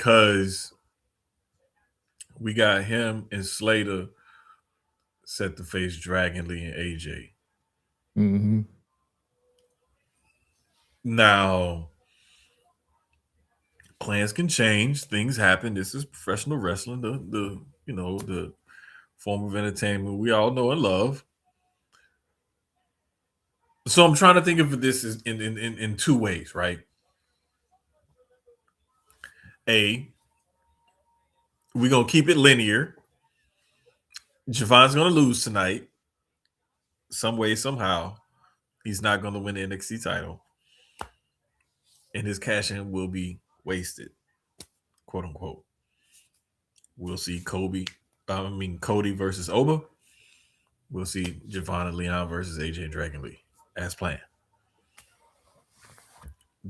because we got him and Slater set to face Dragon Lee and AJ. Mm-hmm. Now, plans can change. Things happen. This is professional wrestling. The form of entertainment we all know and love. So I'm trying to think of this as in two ways, right? A, we're gonna keep it linear. Javon's gonna lose tonight, some way, somehow. He's not gonna win the NXT title, and his cash in will be wasted, quote unquote. We'll see Cody versus Oba. We'll see Javon and Leon versus AJ and Dragon Lee as planned.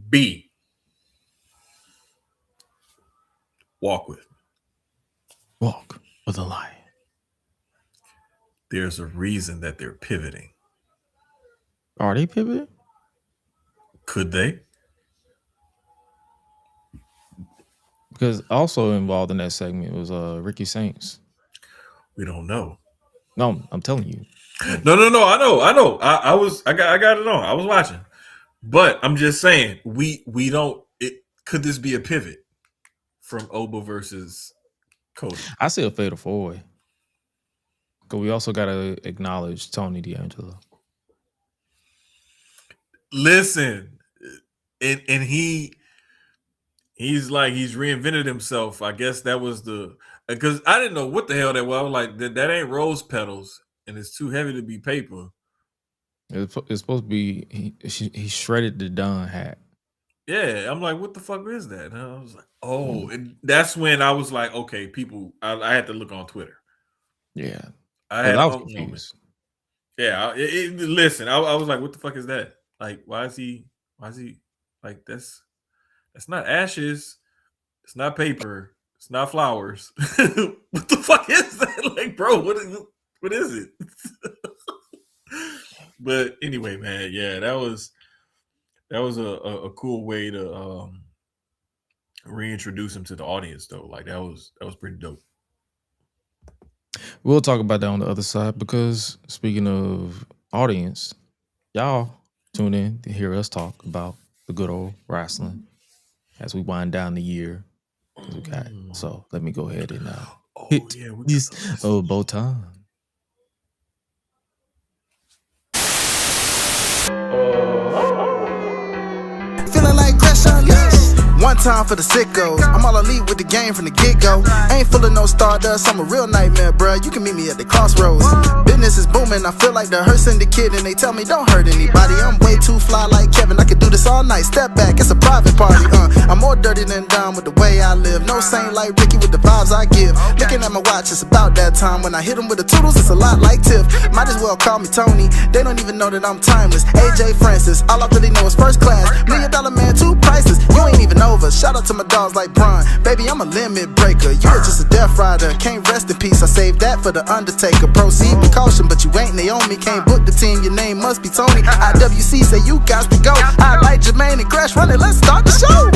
B, walk with me. Walk with a lion. There's a reason that they're pivoting. Are they pivoting? Could they? Because also involved in that segment was Ricky Saints. We don't know. No, I'm telling you. No. I know. I got it on. I was watching, but I'm just saying we don't. Could this be a pivot from Oba versus Cody? I say a fatal four-way. But we also got to acknowledge Tony D'Angelo. Listen, and he's reinvented himself. I guess that was because I didn't know what the hell that was. I was like, that ain't rose petals, and it's too heavy to be paper. It's supposed to be he shredded the Don hat. Yeah, I'm like, what the fuck is that? And I was like, oh, and that's when I was like, okay, people. I had to look on Twitter. Yeah, I had was confused. Yeah, listen, I was like, what the fuck is that? Like, why is he like that's not ashes, it's not paper, it's not flowers. What the fuck is that? Like, bro, what is it? But anyway, man, yeah, that was a cool way to reintroduce him to the audience, though. Like that was pretty dope. We'll talk about that on the other side because speaking of audience, y'all tune in to hear us talk about the good old wrestling as we wind down the year. We got so let me go ahead and hit this bow tie. Feeling like GRESH UNLEASHED. One time for the sickos. I'm all elite with the game from the get-go. Ain't full of no stardust, I'm a real nightmare, bruh. You can meet me at the crossroads. Business is booming, I feel like the Hearst Syndicate, and they tell me don't hurt anybody. I'm way too fly like Kevin, I could do this all night. Step back, it's a private party, I'm more dirty than dumb with the way I live. No saint like Ricky with the vibes I give. Looking at my watch, it's about that time. When I hit them with the toodles, it's a lot like Tiff. Might as well call me Tony, they don't even know that I'm timeless. AJ Francis, all I really know is first class. $1 million man, two prices, you ain't even over. Shout out to my dogs like Bron. Baby, I'm a limit breaker. You are just a death rider. Can't rest in peace. I saved that for the Undertaker. Proceed with caution, but you ain't Naomi. Can't book the team. Your name must be Tony. IWC say you got to go. Hi-Lite Jermaine and GRESH running. Let's start the show.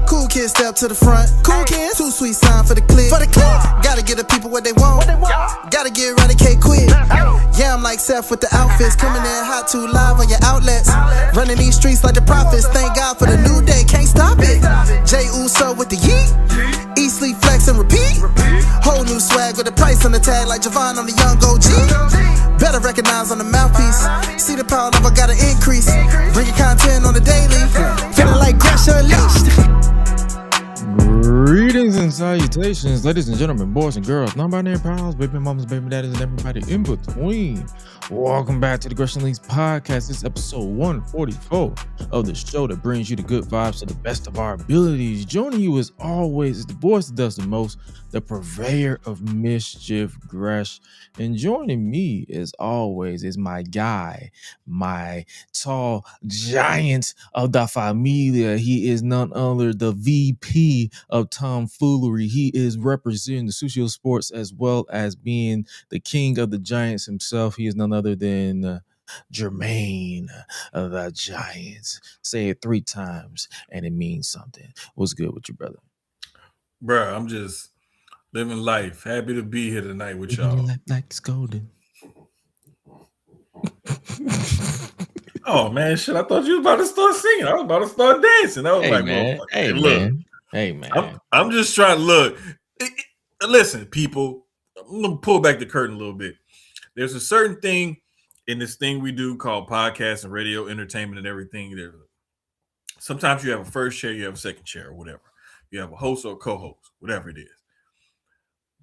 Cool kids step to the front. Cool kids. Too sweet sign for the clip. Gotta give the people what they want. Gotta get Eradicate quick. Yeah, I'm like Seth with the outfits. Coming in hot too live on your outlets. Running these streets like the prophets. Thank God for the new day. Can't stop it. Jay Uso with the yeet. Eat, sleep, flex, and repeat. Whole new swag with a price on the tag like Javon on the young OG. Better recognize on the mouthpiece. See the power level gotta increase. Bringing content on the daily. Feeling like GRESH UNLEASHED. Greetings and salutations, ladies and gentlemen, boys and girls, non-binary pals, baby mamas, baby daddies, and everybody in between. Welcome back to the GRESH Unleashed podcast. This is episode 144 of the show that brings you the good vibes to the best of our abilities. Joining you as always is the voice that does the most, the purveyor of mischief, GRESH. And joining me as always is my guy, my tall giant of the familia. He is none other the VP of tomfoolery. He is representing the Sucio Sports as well as being the king of the Giants himself. He is none other than Jermaine of the Giants. Say it 3 times and it means something. What's good with you, brother? Bruh, I'm just living life. Happy to be here tonight with Living your y'all. life like it's golden. Oh man, shit! I thought you was about to start singing. I was about to start dancing. I was Hey like, well, man. fuck Hey it. Look, man. Hey I'm man. I'm just trying to look. Listen, people. I'm gonna pull back the curtain a little bit. There's a certain thing in this thing we do called podcast and radio entertainment and everything. There, sometimes you have a first chair, you have a second chair, or whatever. You have a host or a co-host, whatever it is.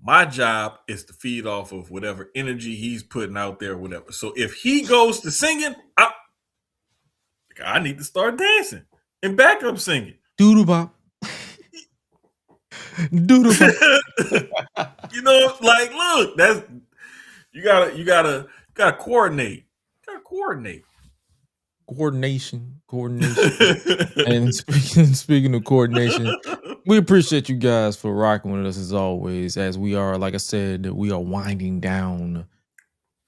My job is to feed off of whatever energy he's putting out there, whatever. So if he goes to singing, I need to start dancing and backup singing. Doodle bop. Doodle bop. You know, like, look, that's you gotta coordinate. You gotta coordinate. Coordination. And speaking of coordination, we appreciate you guys for rocking with us as always. As we are, like I said, we are winding down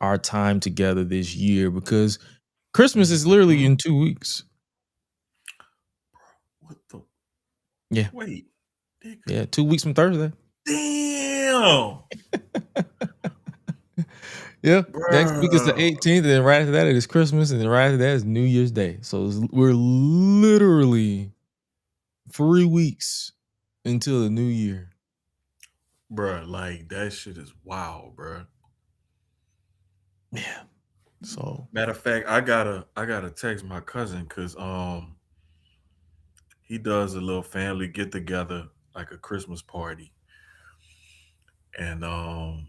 our time together this year because Christmas is literally in 2 weeks. What the? Yeah. Wait. Yeah, 2 weeks from Thursday. Damn. Yeah. Bruh. Next week is the 18th, and then right after that it is Christmas, and then right after that is New Year's Day. So we're literally 3 weeks until the new year. Bruh, like that shit is wild, bruh. Yeah. So Matter of fact, I gotta text my cousin because he does a little family get together, like a Christmas party. And I'm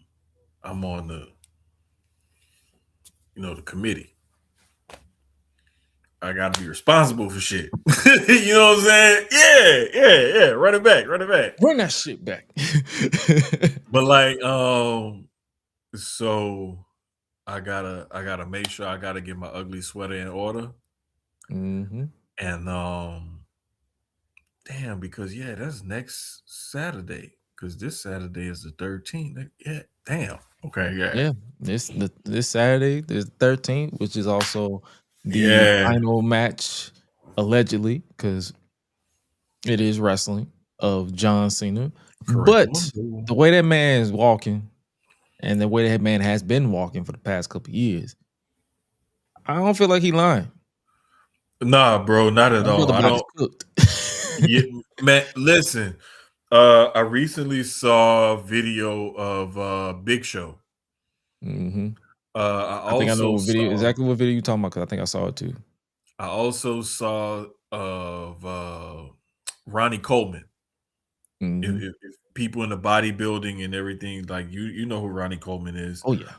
on the committee. I gotta be responsible for shit. You know what I'm saying? Yeah. Run it back. run that shit back. But like, so I gotta make sure I gotta get my ugly sweater in order. Mm-hmm. And damn, because that's next Saturday. Because this Saturday is the 13th. Yeah, damn. Okay, Yeah, this Saturday, the 13th, which is also the Yeah. final match, allegedly, because it is wrestling, of John Cena. Correct. But the way that man is walking, and the way that man has been walking for the past couple of years, I don't feel like he lying. Nah, bro, not at all. I don't. Cooked. Yeah, man, listen. I recently saw a video of Big Show. Mm-hmm. I think I know also exactly what video you're talking about because I think I saw it too. I also saw of Ronnie Coleman. Mm-hmm. If people in the bodybuilding and everything, like you know who Ronnie Coleman is. Oh yeah.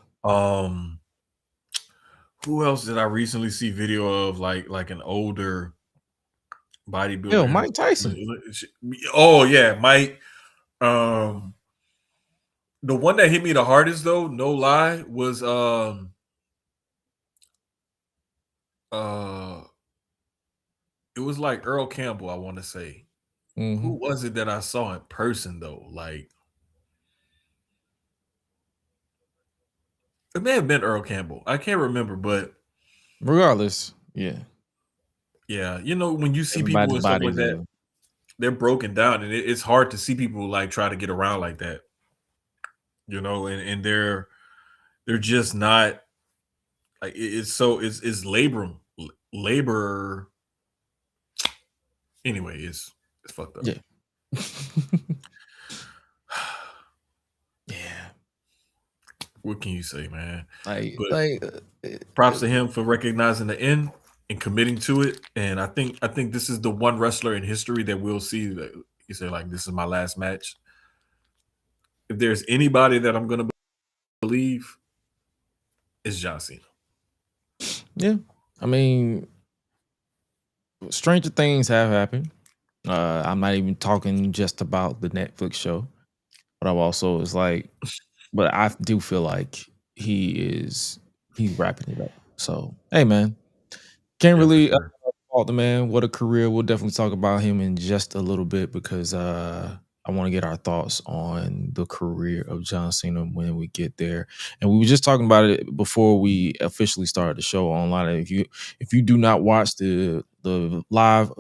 Who else did I recently see video of like an older bodybuilder? Yo, Mike Tyson. Oh yeah, Mike. The one that hit me the hardest though, no lie, was it was like Earl Campbell, I want to say. Mm-hmm. Who was it that I saw in person though? Like it may have been Earl Campbell. I can't remember, but regardless, yeah. You know, when you see people and stuff like that, they're broken down, and it's hard to see people like try to get around like that. You know, and they're just not like it's labor. Anyway, it's fucked up. Yeah. Yeah. What can you say, man? Props to him for recognizing the end and committing to it. And I think this is the one wrestler in history that we'll see that he said, like, this is my last match. If there's anybody that I'm gonna believe, it's John Cena. Yeah. I mean, stranger things have happened. I'm not even talking just about the Netflix show, but I'm also but I do feel like he's wrapping it up. So hey man, can't really fault the man. What a career. We'll definitely talk about him in just a little bit because I want to get our thoughts on the career of John Cena when we get there. And we were just talking about it before we officially started the show online. If you do not watch the live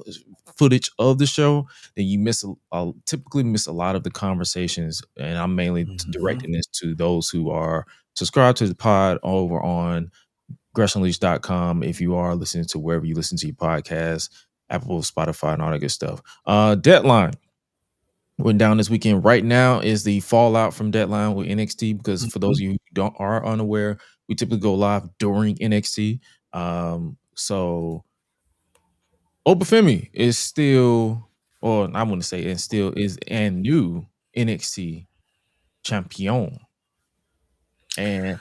footage of the show, then you typically miss a lot of the conversations. And I'm mainly directing this to those who are subscribed to the pod over on GreshUnleashed.com. If you are listening to wherever you listen to your podcast, Apple, Spotify, and all that good stuff. Deadline went down this weekend. Right now is the fallout from Deadline with NXT, because for those of you who are unaware, we typically go live during NXT. So Obafemi is still, or I wouldn't say it still is, and new NXT champion. And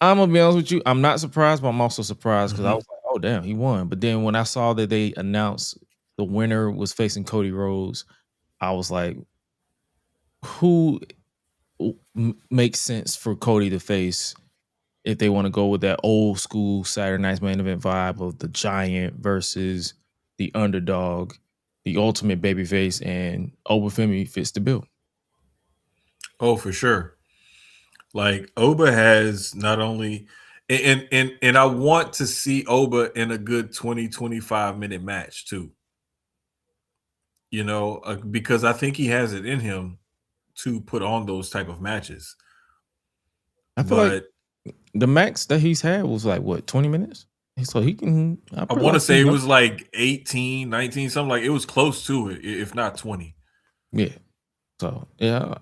I'm gonna be honest with you, I'm not surprised, but I'm also surprised because I was like, oh damn, he won. But then when I saw that they announced the winner was facing Cody Rhodes, I was like, who makes sense for Cody to face if they want to go with that old school Saturday Night's Main Event vibe of the Giant versus the underdog, the ultimate babyface, and Obafemi fits the bill. Oh, for sure. Like Oba has not only and I want to see Oba in a good 20-25 minute match too. You know, because I think he has it in him to put on those type of matches. I feel like the max that he's had was like what, 20 minutes? So he can, I want to say it was like 18, 19, something like it was close to it, if not 20. Yeah. So yeah,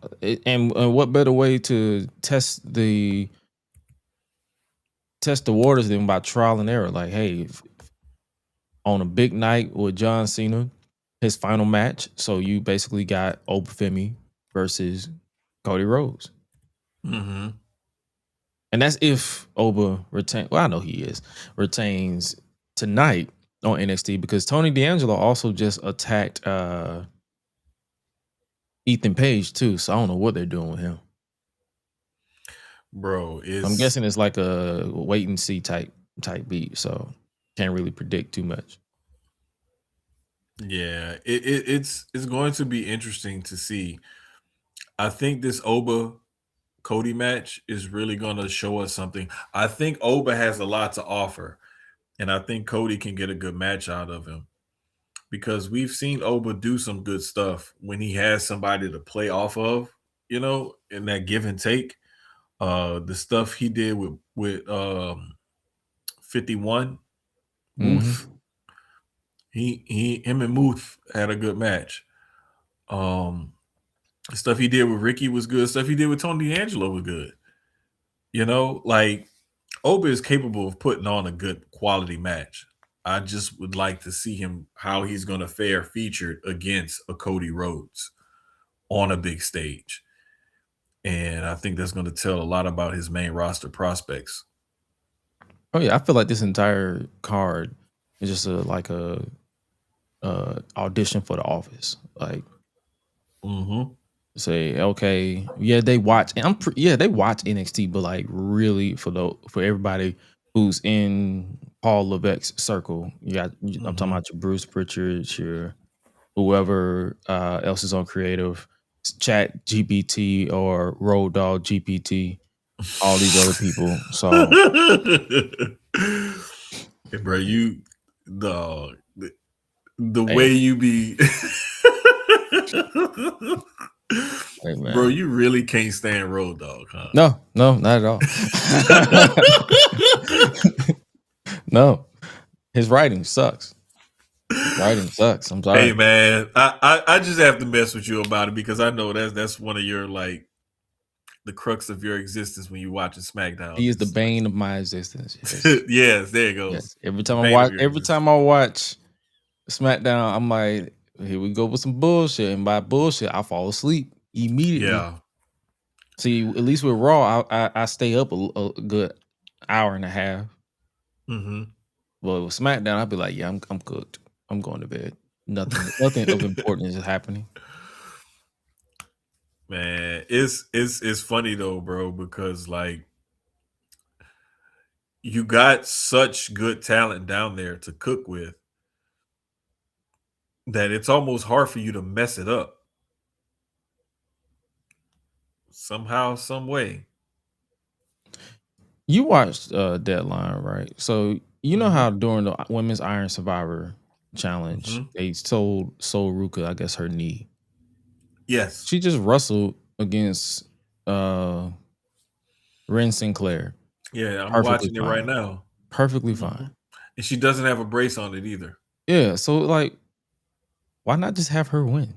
and what better way to test the waters than by trial and error? Like, hey, on a big night with John Cena, his final match, so you basically got Obafemi versus Cody Rhodes. Mm-hmm. And that's if Oba retains tonight on NXT, because Tony D'Angelo also just attacked Ethan Page too. So I don't know what they're doing with him. Bro, I'm guessing it's like a wait and see type beat, so can't really predict too much. Yeah, it's going to be interesting to see. I think this Oba Cody match is really going to show us something. I think Oba has a lot to offer, and I think Cody can get a good match out of him, because we've seen Oba do some good stuff when he has somebody to play off of, you know, in that give and take. The stuff he did with 51 Muth. Him and Muth had a good match. Stuff he did with Ricky was good. Stuff he did with Tony D'Angelo was good. You know, like Oba is capable of putting on a good quality match. I just would like to see him, how he's going to fare featured against a Cody Rhodes on a big stage. And I think that's going to tell a lot about his main roster prospects. Oh yeah, I feel like this entire card is just like a audition for The Office. Like, say, okay, yeah, they watch, and they watch NXT, but like really for everybody who's in Paul Levesque's circle, I'm talking about your Bruce Pritchard, your whoever else is on creative, Chat GPT or Road Dog GPT, all these other people. So, hey, bro, the way you be, hey, bro, you really can't stand Road Dog, huh? No, not at all. No, his writing sucks. I'm sorry. Hey man, I just have to mess with you about it, because I know that's one of your, like, the crux of your existence when you watch a SmackDown. He is the bane of my existence. Yes, yes, there it goes. Yes. Every time I watch SmackDown, I'm like, here we go with some bullshit, and by bullshit, I fall asleep immediately. Yeah. See, at least with Raw, I stay up a good hour and a half. But with SmackDown, I'd be like, yeah, I'm cooked. I'm going to bed. Nothing of importance is happening. Man, it's funny though, bro, because like you got such good talent down there to cook with that it's almost hard for you to mess it up. Somehow, some way. You watched Deadline, right? So you know how during the Women's Iron Survivor challenge. They sold Ruka, I guess, her knee. Yes. She just wrestled against Ren Sinclair. Yeah, I'm Perfectly watching it fine. right now. Perfectly fine. And she doesn't have a brace on it either. Yeah, so like, why not just have her win?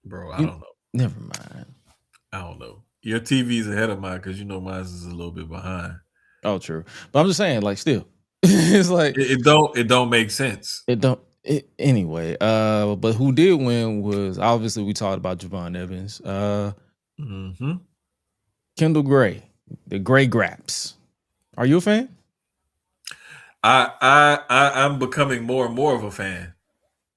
Bro, I don't know. Never mind. I don't know. Your TV's ahead of mine because you know mine is a little bit behind. Oh, true. But I'm just saying, like, still, it's like it don't make sense. Anyway. But who did win was obviously we talked about Javon Evans. Kendall Gray, the Gray Graps. Are you a fan? I'm becoming more and more of a fan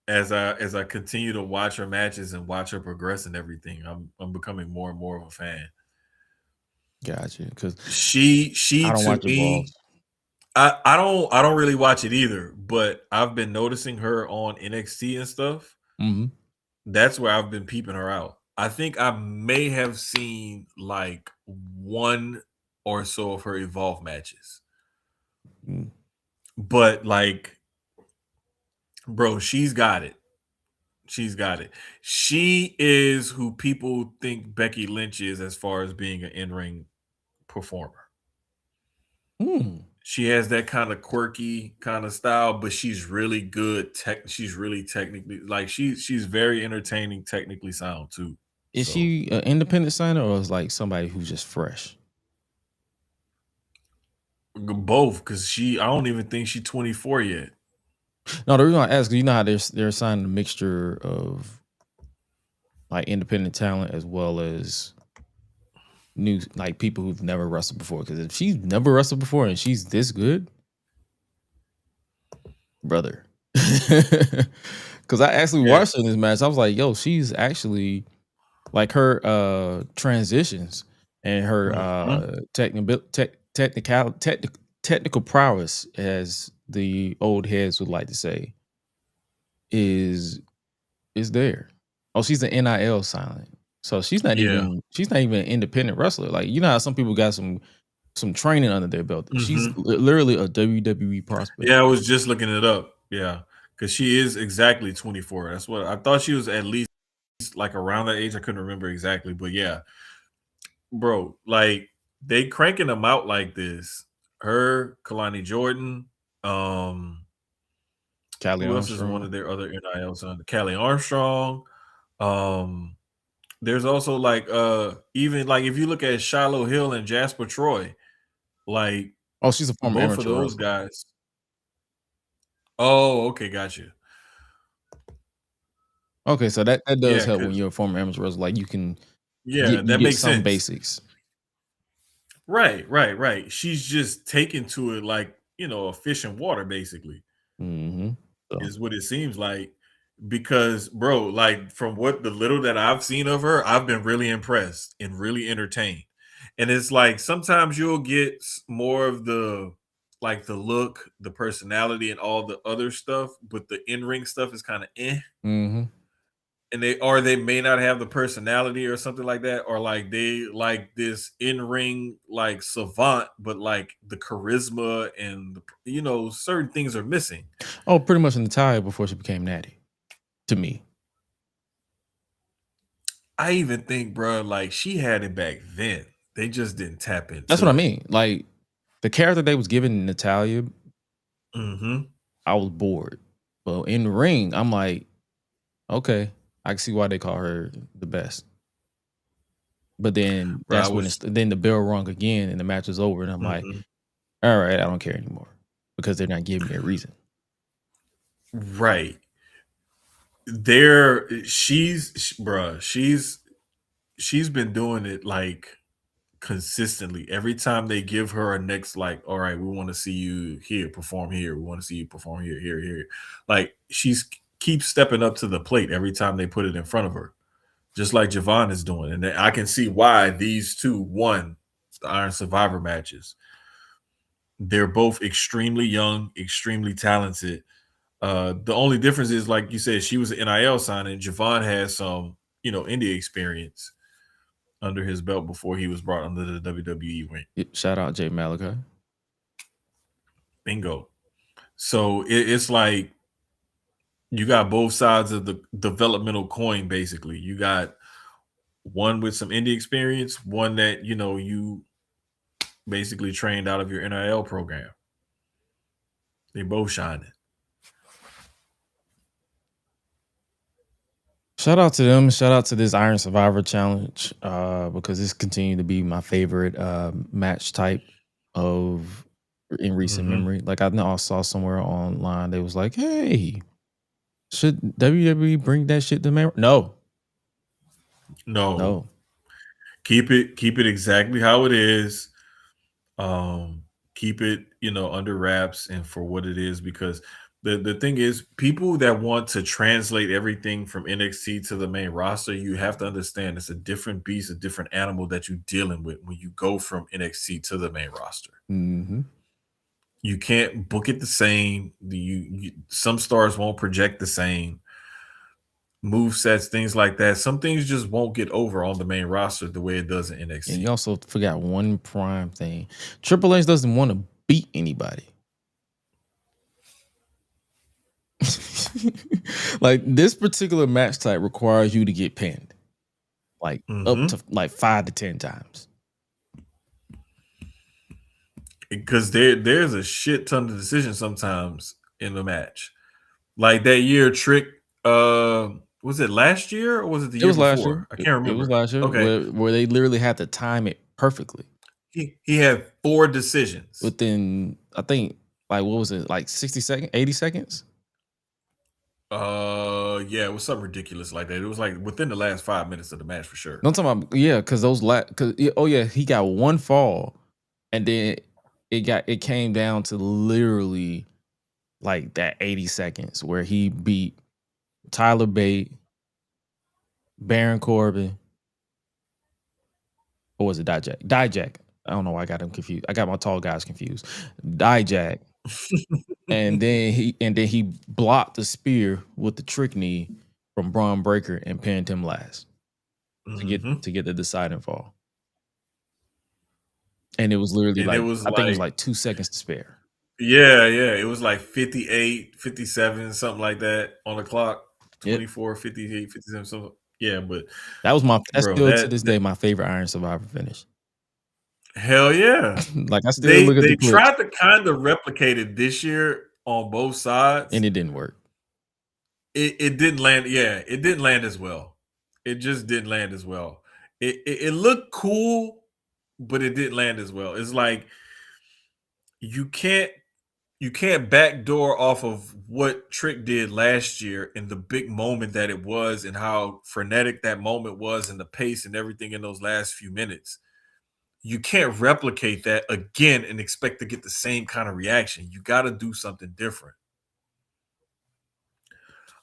as I continue to watch her matches and watch her progress and everything. I'm becoming more and more of a fan. Gotcha. Because she I don't to watch me, I don't really watch it either, but I've been noticing her on NXT and stuff. That's where I've been peeping her out. I think I may have seen like one or so of her Evolve matches. But like, bro, she's got it. She's got it. She is who people think Becky Lynch is as far as being an in-ring performer. She has that kind of quirky kind of style, but she's really good. She's really technically like she's very entertaining, technically sound too. Is she an independent signer or is like somebody who's just fresh? Both, because I don't even think she's 24 yet. No, the reason I ask, you know how they're assigning a mixture of like independent talent as well as new, like people who've never wrestled before. Because if she's never wrestled before and she's this good, brother. Because I actually watched her in this match, I was like, yo, she's actually like her transitions and her technical prowess, as the old heads would like to say, is there. Oh, she's an NIL silent. So she's not even an independent wrestler. Like, you know how some people got some training under their belt. She's literally a WWE prospect. Yeah, I was just looking it up. Yeah, because she is exactly 24. That's what I thought. She was at least like around that age. I couldn't remember exactly, but yeah, bro, like they cranking them out like this. Her, Kalani Jordan, Callie who else is one of their other NILs on? Callie Armstrong. There's also like even like if you look at Shiloh Hill and Jasper Troy, like she's a former both of those guys. Oh, okay, gotcha. Okay, so that does help when you're a former amateur wrestler. Like you can that makes some sense. Basics. Right. She's just taken to it like, a fish in water, basically. Is what it seems like. Because, bro, like from what the little that I've seen of her, I've been really impressed and really entertained. And it's like sometimes you'll get more of the like the look, the personality, and all the other stuff, but the in-ring stuff is kind of and they may not have the personality or something like that, or like they like this in-ring like savant, but like the charisma and certain things are missing. Oh, pretty much Natalya before she became Natty, to me. I even think, bro, like she had it back then. They just didn't tap into. That's what I mean. Like the character they was giving Natalya, I was bored. But in the ring, I'm like, okay, I can see why they call her the best. But then that's when then the bell rung again and the match was over, and I'm like, all right, I don't care anymore because they're not giving me a reason. Right. She's been doing it like consistently. Every time they give her a next, like, all right, we want to see you here, perform here. We want to see you perform here. Like she's keeps stepping up to the plate every time they put it in front of her, just like Javon is doing. And I can see why these two won the Iron Survivor matches. They're both extremely young, extremely talented. The only difference is, like you said, she was an NIL signing. Javon has some, indie experience under his belt before he was brought under the WWE ring. Shout out Jay Malachi. Bingo. So it's like you got both sides of the developmental coin. Basically, you got one with some indie experience, one that you basically trained out of your NIL program. They both shining. Shout out to them. Shout out to this Iron Survivor Challenge because this continued to be my favorite match type of in recent memory. Like I know I saw somewhere online they was like, "Hey, should WWE bring that shit to man?" No. Keep it exactly how it is. Keep it under wraps and for what it is, because the thing is, people that want to translate everything from NXT to the main roster, you have to understand it's a different beast, a different animal that you're dealing with when you go from NXT to the main roster. Mm-hmm. You can't book it the same. Some stars won't project the same move sets, things like that. Some things just won't get over on the main roster the way it does in NXT. And you also forgot one prime thing. Triple H doesn't want to beat anybody. Like this particular match type requires you to get pinned. Like up to like 5 to 10 times. Because there's a shit ton of decisions sometimes in the match. Like that year Trick, was it last year or was it the year before? I can't remember. It was last year. Okay. Where they literally had to time it perfectly. He had 4 decisions. Within, I think, like what was it, like 60 seconds, 80 seconds? Yeah, it was something ridiculous like that. It was like within the last 5 minutes of the match for sure. No, I'm talking about, yeah, because he got one fall, and then it came down to literally like that 80 seconds where he beat Tyler Bate, Baron Corbin, or was it Dijak? Dijak. I don't know why I got him confused. I got my tall guys confused. Dijak. and then he blocked the spear with the trick knee from Braun Breaker and pinned him last to get the deciding fall. And it was literally I think it was like 2 seconds to spare. Yeah. It was like 58, 57, something like that on the clock. 24, 58, 57, something. Yeah, but that's still to this day my favorite Iron Survivor finish. Hell yeah. Like I still look at the clips. Tried to kind of replicate it this year on both sides. And it didn't work. It didn't land. Yeah, it didn't land as well. It just didn't land as well. It looked cool, but it didn't land as well. It's like you can't backdoor off of what Trick did last year and the big moment that it was and how frenetic that moment was and the pace and everything in those last few minutes. You can't replicate that again and expect to get the same kind of reaction. You got to do something different.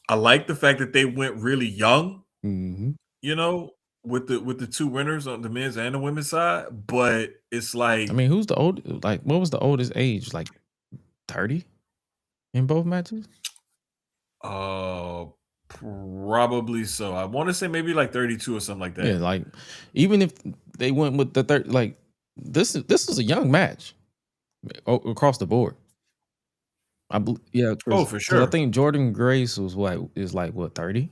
I like the fact that they went really young, with the 2 winners on the men's and the women's side. But it's like, I mean, who's the old? Like, what was the oldest age? Like 30 in both matches? Probably so. I want to say maybe like 32 or something like that. Yeah, like even if they went with the 30, like this is a young match across the board. For sure. I think Jordan Grace is like what, 30?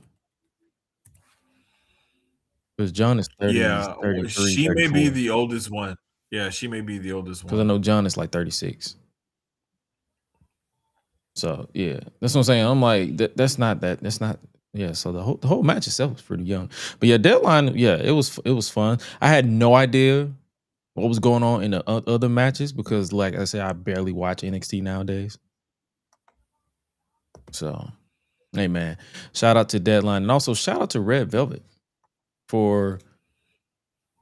Because John is 30. Yeah, 33, she 34. may be the oldest one. Yeah, she may be the oldest one. Because I know John is like 36. So yeah, that's what I'm saying. I'm like, that's not. Yeah. So the whole match itself was pretty young. But yeah, Deadline. Yeah, it was fun. I had no idea what was going on in the other matches because, like I said, I barely watch NXT nowadays. So, hey man, shout out to Deadline and also shout out to Red Velvet for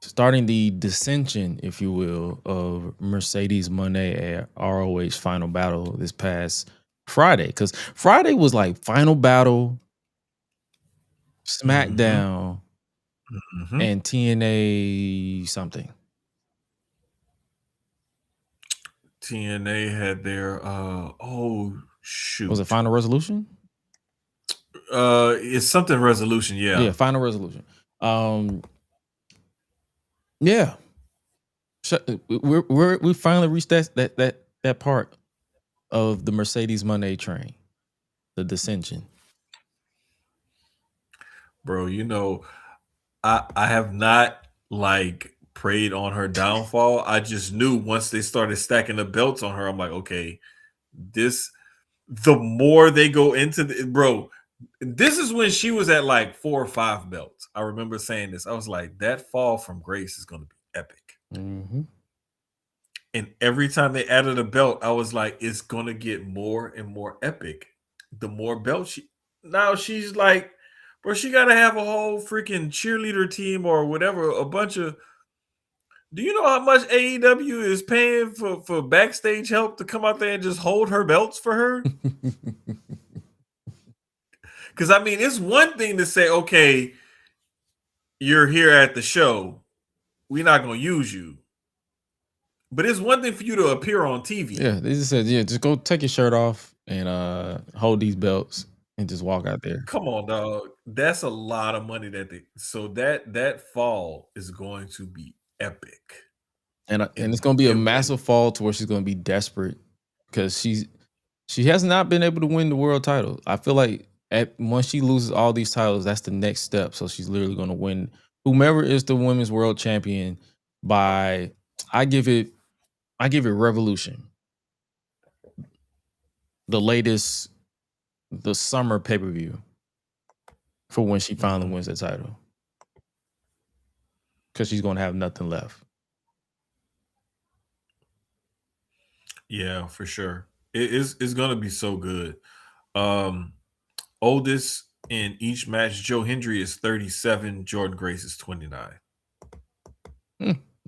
starting the dissension, if you will, of Mercedes Moné at ROH Final Battle this past Friday. Because Friday was like Final Battle, SmackDown, and TNA something. TNA had their shoot. Was it Final Resolution? It's something Resolution, yeah. Yeah, Final Resolution. Yeah. We finally reached that part of the Mercedes Moné train, the dissension? Bro, you know, I have not like prayed on her downfall. I just knew once they started stacking the belts on her, I'm like, okay, this the more they go into the bro, this is when she was at like 4 or 5 belts. I remember saying this. I was like, that fall from grace is gonna be epic. Mm-hmm. And every time they added a belt, I was like, it's gonna get more and more epic. The more belts now she's like, bro, she gotta have a whole freaking cheerleader team or whatever, a bunch of do you know how much AEW is paying for backstage help to come out there and just hold her belts for her? Because I mean, it's one thing to say, okay, you're here at the show, we're not gonna use you. But it's one thing for you to appear on TV. Yeah, they just said, just go take your shirt off and hold these belts and just walk out there. Come on, dog. That's a lot of money that fall is going to be epic. And it's going to be a massive fall to where she's going to be desperate because she has not been able to win the world title. I feel like once she loses all these titles, that's the next step. So she's literally going to win whomever is the women's world champion by I give it Revolution. The latest, the summer pay-per-view for when she finally wins the title. Because she's going to have nothing left. Yeah, for sure. It's going to be so good. Oldest in each match, Joe Hendry is 37. Jordan Grace is 29.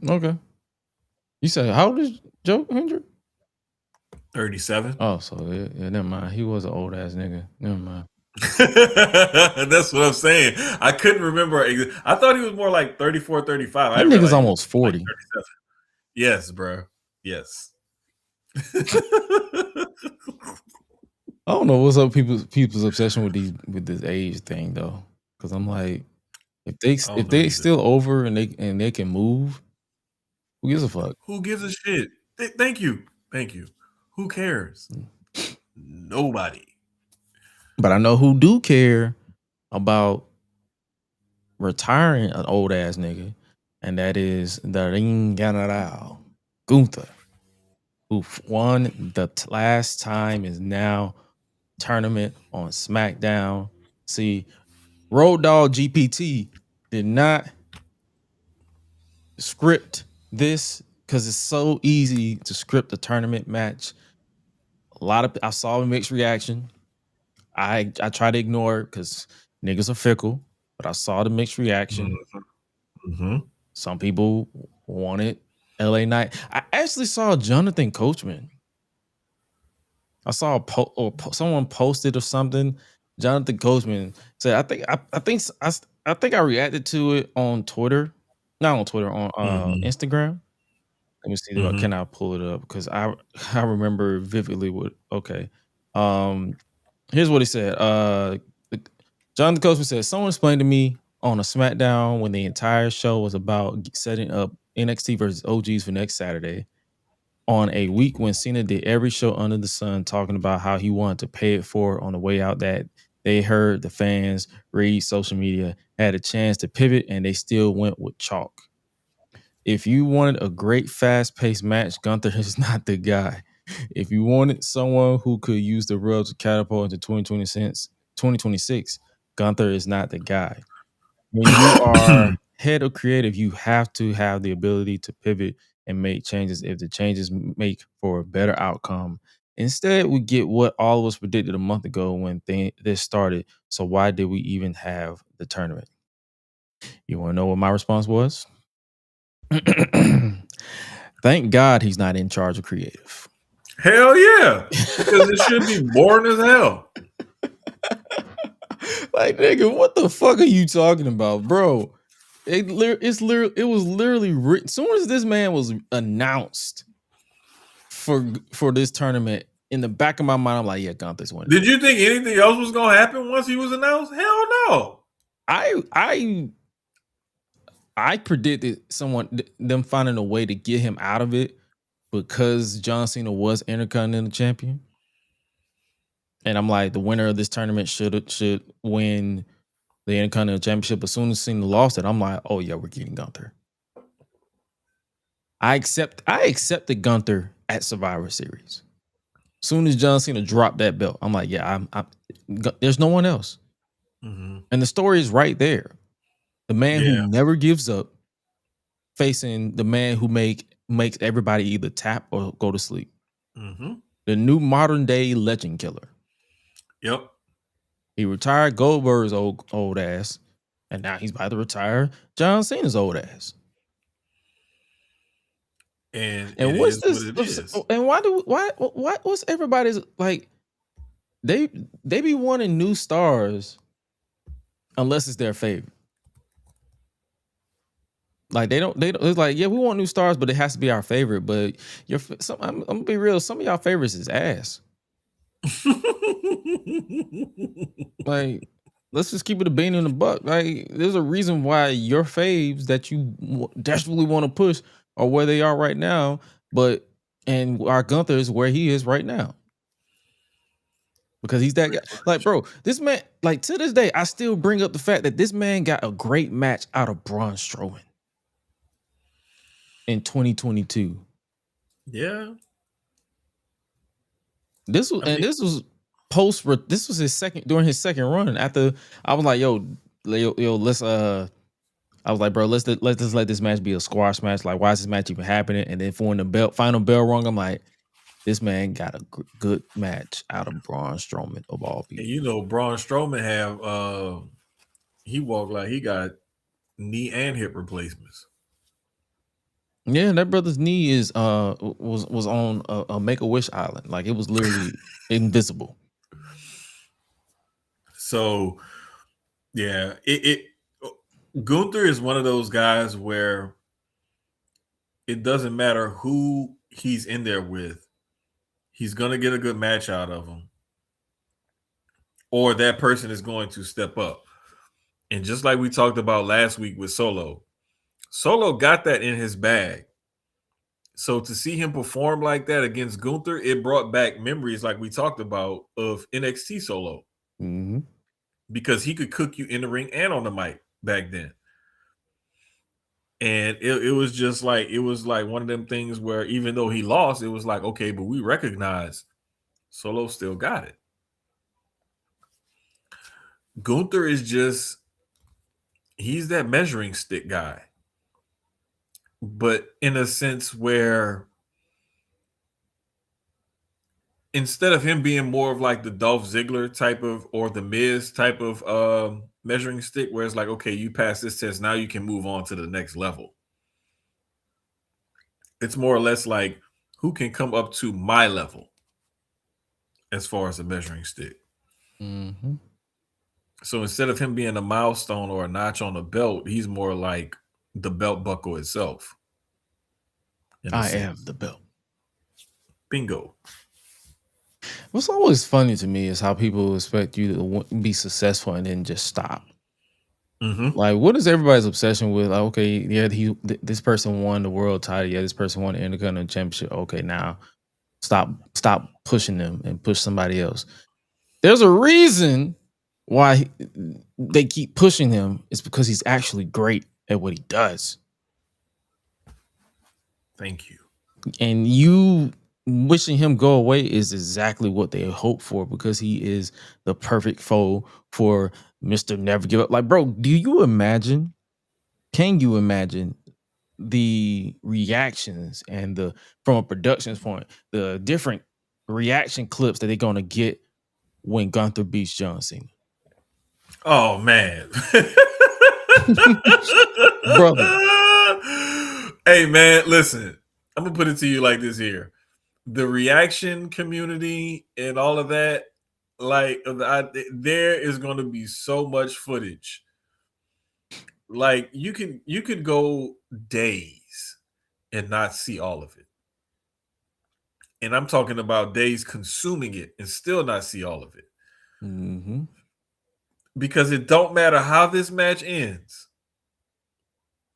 Okay. You said, how old is Joe Hendry? 37. Oh, so yeah, never mind. He was an old ass nigga. Never mind. That's what I'm saying. I couldn't remember. I thought he was more like 34, 35. That nigga's almost 40. Like yes, bro. Yes. I don't know what's up people's obsession with this age thing though, because I'm like, if they still over and they can move, who gives a fuck? Who gives a shit? Thank you. Who cares? Nobody. But I know who do care about retiring an old ass nigga, and that is the Ring General Gunther, who won the last time is now tournament on SmackDown. See, Road Dogg GPT did not script this because it's so easy to script a tournament match. I saw a mixed reaction. I try to ignore it because niggas are fickle, but I saw the mixed reaction. Mm-hmm. Some people wanted LA Knight. I actually saw Jonathan Coachman. I saw someone posted or something. Jonathan Coachman said, I think I reacted to it on Twitter. Not on Twitter, on Instagram. Let me see. Can I pull it up? Because I remember vividly what. Okay. Here's what he said. Jonathan Coachman said, someone explained to me on a SmackDown when the entire show was about setting up NXT versus OGs for next Saturday, on a week when Cena did every show under the sun talking about how he wanted to pay it forward on the way out, that they heard the fans read social media, had a chance to pivot, and they still went with chalk. If you wanted a great fast-paced match, Gunther is not the guy. If you wanted someone who could use the rub to catapult into 2026, Gunther is not the guy. When you are head of creative, you have to have the ability to pivot and make changes if the changes make for a better outcome. Instead, we get what all of us predicted a month ago when this started. So why did we even have the tournament? You want to know what my response was? Thank God he's not in charge of creative. Hell yeah. Because it should be boring as hell. Like, nigga, what the fuck are you talking about, bro? It was literally written. As soon as this man was announced for this tournament, in the back of my mind, I'm like, yeah, Gunther's winning. Did you think anything else was gonna happen once he was announced? Hell no. I predicted them finding a way to get him out of it because John Cena was Intercontinental Champion. And I'm like, the winner of this tournament should win the Intercontinental Championship. As soon as Cena lost it, I'm like, oh yeah, we're getting Gunther. I accepted Gunther at Survivor Series. As soon as John Cena dropped that belt, I'm like, yeah, there's no one else. Mm-hmm. And the story is right there. The man who Yeah. never gives up facing the man who makes everybody either tap or go to sleep. Mm-hmm. The new modern day legend killer. Yep. He retired Goldberg's old ass, and now he's about to retire John Cena's old ass. And And it what's is this? what it is. And what's everybody's like? They be wanting new stars unless it's their favorite. Like they don't. It's like, yeah, we want new stars, but it has to be our favorite. But I'm gonna be real. Some of y'all favorites is ass. Like, let's just keep it a bean in the buck. Like, there's a reason why your faves that you desperately want to push are where they are right now. And our Gunther is where he is right now. Because he's that guy. Like, bro, this man, like, to this day, I still bring up the fact that this man got a great match out of Braun Strowman in 2022. Yeah. This was his second run. After I was like, yo, let's I was like, bro, let's just let this match be a squash match. Like, why is this match even happening? And then for when the final bell rung, I'm like, this man got a good match out of Braun Strowman of all people. And you know, Braun Strowman have he walked like he got knee and hip replacements. Yeah, that brother's knee is was on a Make-A-Wish island. Like, it was literally invisible. So yeah, Gunther is one of those guys where it doesn't matter who he's in there with, he's gonna get a good match out of him, or that person is going to step up. And just like we talked about last week with Solo got that in his bag. So to see him perform like that against Gunther, it brought back memories, like we talked about, of NXT Solo. Mm-hmm. Because he could cook you in the ring and on the mic back then. And it was just like, it was like one of them things where even though he lost, it was like, okay, but we recognize Solo still got it. Gunther is just, he's that measuring stick guy. But in a sense where instead of him being more of like the Dolph Ziggler type of, or the Miz type of measuring stick, where it's like, okay, you pass this test, now you can move on to the next level. It's more or less like, who can come up to my level as far as a measuring stick. Mm-hmm. So instead of him being a milestone or a notch on the belt, he's more like the belt buckle itself. I am the belt. Bingo. What's always funny to me is how people expect you to be successful and then just stop. Mm-hmm. Like, what is everybody's obsession with? Like, okay, yeah, this person won the world title. Yeah, this person won the Intercontinental Championship. Okay, now stop pushing them and push somebody else. There's a reason why they keep pushing him. It's because he's actually great at what he does. Thank you. And you wishing him go away is exactly what they hope for, because he is the perfect foe for Mr. Never Give Up. Like, bro, can you imagine the reactions and from a production point, the different reaction clips that they're going to get when Gunther beats John Cena? Oh, man. Brother. Hey, man, listen. I'm going to put it to you like this here. The reaction community and all of that, like, there is going to be so much footage. Like, you could go days and not see all of it. And I'm talking about days consuming it and still not see all of it. Mm-hmm. Because it don't matter how this match ends,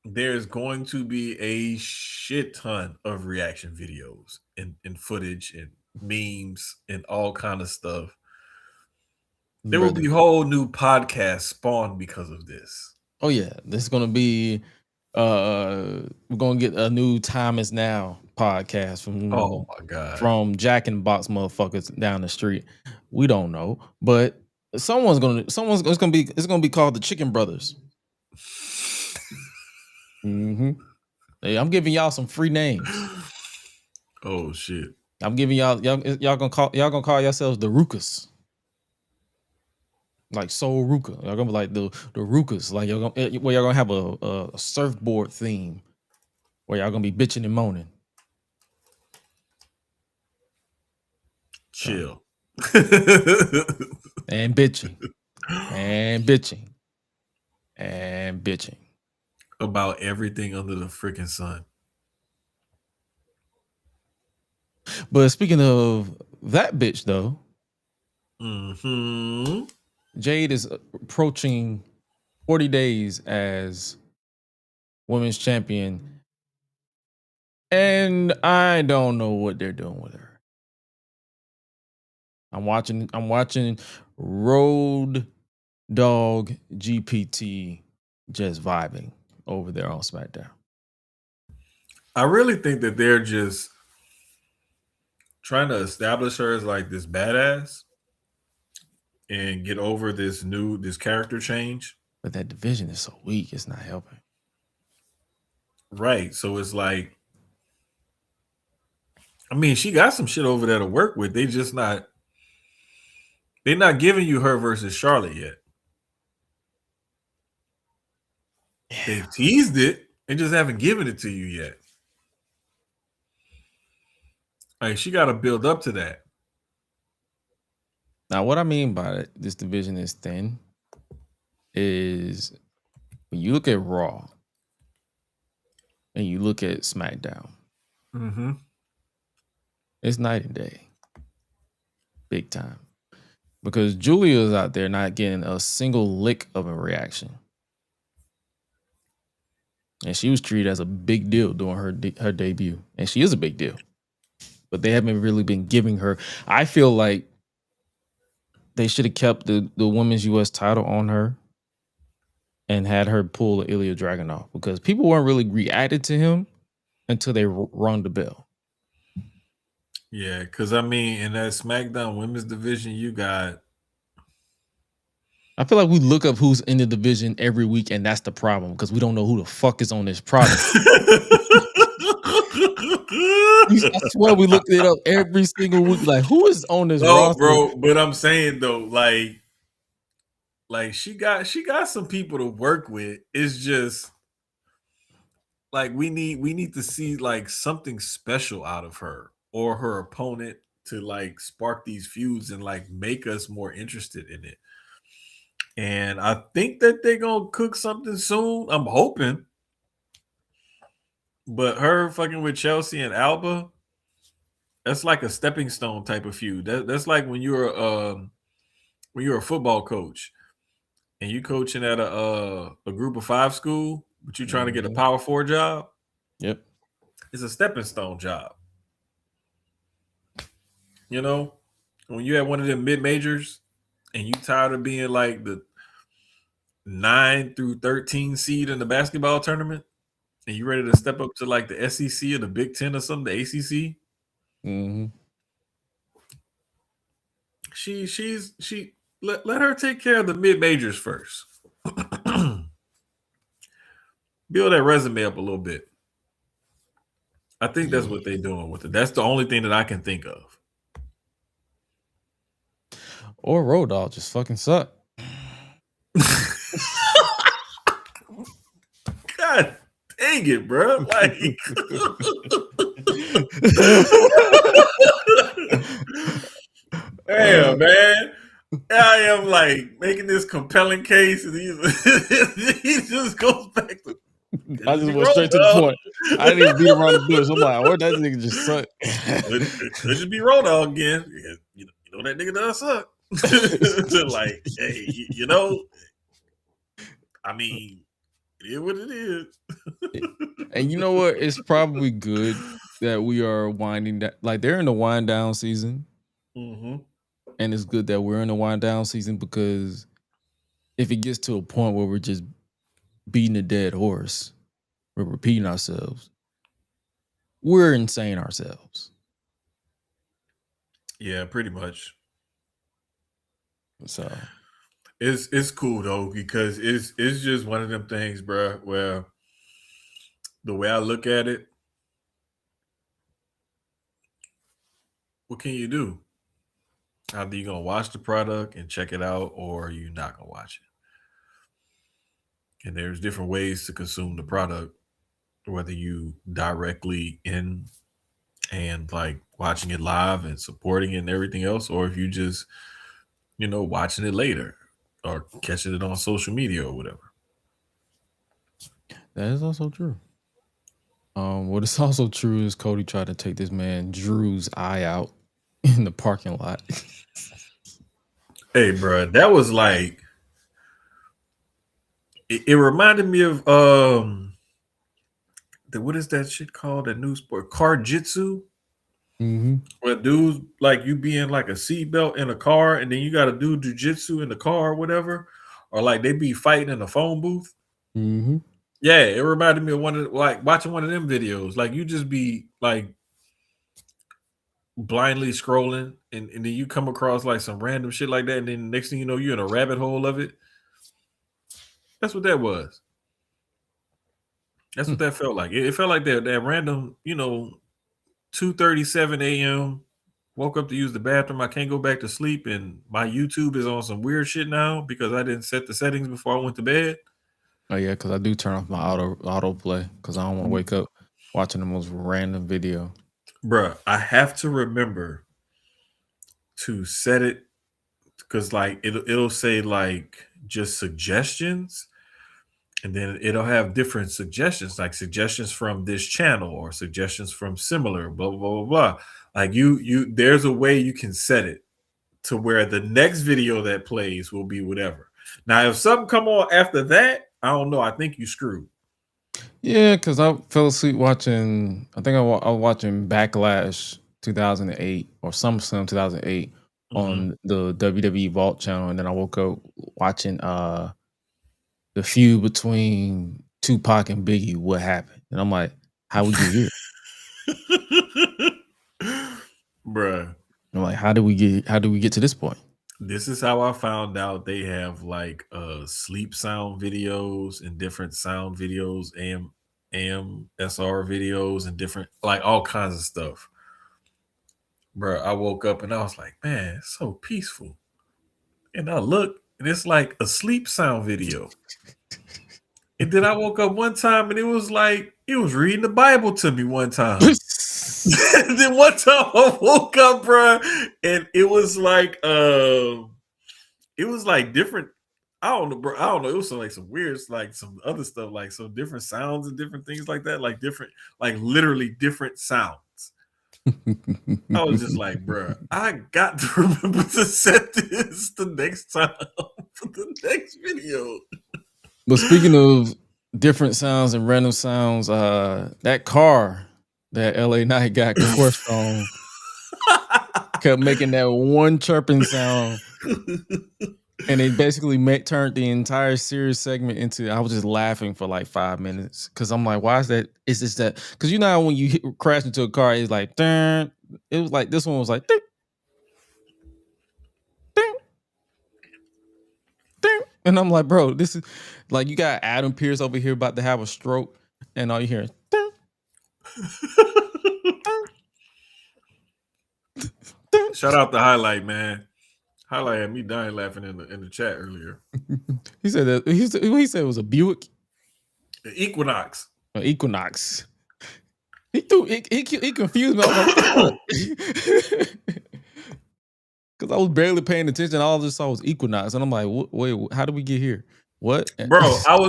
there's going to be a shit ton of reaction videos and footage and memes and all kind of stuff There will be whole new podcasts spawned because of this. Oh yeah, this is gonna be. We're gonna get a new "Time Is Now" podcast Oh my god! from Jack and Box motherfuckers down the street. We don't know, but it's gonna be. It's gonna be called the Chicken Brothers. Hey, I'm giving y'all some free names. Oh shit! I'm giving y'all gonna call yourselves the Rukas. Like Soul Ruka. Y'all gonna be like the Rukas. Like y'all gonna have a surfboard theme where y'all gonna be bitching and moaning. Chill. And bitching. And bitching. And bitching. About everything under the freaking sun. But speaking of that bitch though, Jade is approaching 40 days as women's champion. And I don't know what they're doing with her. I'm watching Road Dog GPT just vibing over there on SmackDown. I really think that they're just trying to establish her as like this badass and get over this character change. But that division is so weak, it's not helping. Right. So it's like, I mean, she got some shit over there to work with. They're not giving you her versus Charlotte yet. Yeah. They've teased it and just haven't given it to you yet. Like, she got to build up to that. Now, what I mean by this division is thin is when you look at Raw and you look at SmackDown, it's night and day. Big time. Because Julia's out there not getting a single lick of a reaction. And she was treated as a big deal during her debut. And she is a big deal. But they haven't really been giving her. I feel like they should have kept the women's U.S. title on her and had her pull Ilya Dragunov, because people weren't really reacted to him until they rung the bell. Yeah, because I mean, in that SmackDown women's division, you got. I feel like we look up who's in the division every week, and that's the problem, because we don't know who the fuck is on this product. I swear we looked it up every single week. Like, who is on this roster? Bro, but I'm saying though, like she got some people to work with. It's just like we need to see like something special out of her or her opponent to like spark these feuds and like make us more interested in it. And I think that they're gonna cook something soon. I'm hoping. But her fucking with Chelsea and Alba, that's like a stepping stone type of feud. That's like when you're a football coach and you coaching at a group of 5 school, but you're trying to get a Power 4 job. Yep. It's a stepping stone job. You know, when you have one of them mid-majors and you tired of being like the 9 through 13 seed in the basketball tournament, and you ready to step up to like the SEC or the Big Ten or something, the ACC. She let her take care of the mid majors first. Build that resume up a little bit. I think that's what they're doing with it. That's the only thing that I can think of. Or Road Dogg just fucking suck. God dang it, bro. Like damn, man. I am like making this compelling case, and he just goes back to. I just went straight to the point. I didn't even beat around the bush. I'm like, where that nigga just suck? Could just be Road Dogg again. You know that nigga does suck. Like, hey, you know, I mean, it is what it is. And you know what? It's probably good that we are winding down. Like, they're in the wind down season. and it's good that we're in a wind down season, because if it gets to a point where we're just beating a dead horse, we're repeating ourselves, we're insane ourselves. Yeah, pretty much. So it's cool though, because it's just one of them things, bro, where the way I look at it, what can you do? Either you're gonna watch the product and check it out, or you're not gonna watch it. And there's different ways to consume the product, whether you directly in and like watching it live and supporting it and everything else, or if you just, watching it later or catching it on social media or whatever. that is also true. What is also true is Cody tried to take this man Drew's eye out in the parking lot. Hey, bro, that was like, it reminded me of what is that shit called? That new sport, car jitsu. Mm-hmm. Where dudes like you be in like a seatbelt in a car, and then you got to do jujitsu in the car or whatever, or like they be fighting in a phone booth. Mm-hmm. Yeah, it reminded me of watching one of them videos. Like you just be like blindly scrolling, and then you come across like some random shit like that, and then next thing you know, you're in a rabbit hole of it. That's what that was. That's what that felt like. It felt like that random, 2:37 a.m. Woke up to use the bathroom. I can't go back to sleep, and my YouTube is on some weird shit now because I didn't set the settings before I went to bed. Oh yeah, because I do turn off my auto play because I don't want to wake up watching the most random video. Bruh, I have to remember to set it, because like it'll say like just suggestions, and then it'll have different suggestions, like suggestions from this channel or suggestions from similar, blah, blah, blah, blah. Like there's a way you can set it to where the next video that plays will be whatever. Now, if something come on after that, I don't know. I think you screwed. Yeah, because I fell asleep watching, I think I was watching Backlash 2008 or SummerSlam 2008 on the WWE Vault channel, and then I woke up watching the feud between Tupac and Biggie. What happened? And I'm like, how we get here? Bruh. I'm like, how do we get to this point? This is how I found out they have like sleep sound videos and different sound videos, AMSR videos, and different, like all kinds of stuff. Bruh, I woke up and I was like, man, it's so peaceful. And I look, and it's like a sleep sound video. And then I woke up one time and it was like, it was reading the Bible to me one time. Then one time I woke up, bro, and it was like different. I don't know, bro. I don't know. It was like some weird, like some other stuff, like some different sounds and different things like that, like different, like literally different sounds. I was just like, bro, I got to remember to set this the next time for the next video. But speaking of different sounds and random sounds, that car that LA Knight got crushed on kept making that one chirping sound, and it basically turned the entire series segment into, I was just laughing for like 5 minutes because I'm like, why is that? It's just that, because you know how when you crash into a car, it's like, dun. It was like, this one was like, ding, ding, ding. And I'm like, bro, this is like, you got Adam Pearce over here about to have a stroke, and all you hear is ding. Shout out to Hi-Lite, man. Hi-Lite had me dying laughing in the chat earlier. He said that he said it was a Buick, The Equinox. Equinox. He confused me. I was like, because I was barely paying attention. All I just saw was Equinox, and I'm like, wait, how did we get here? What, bro? I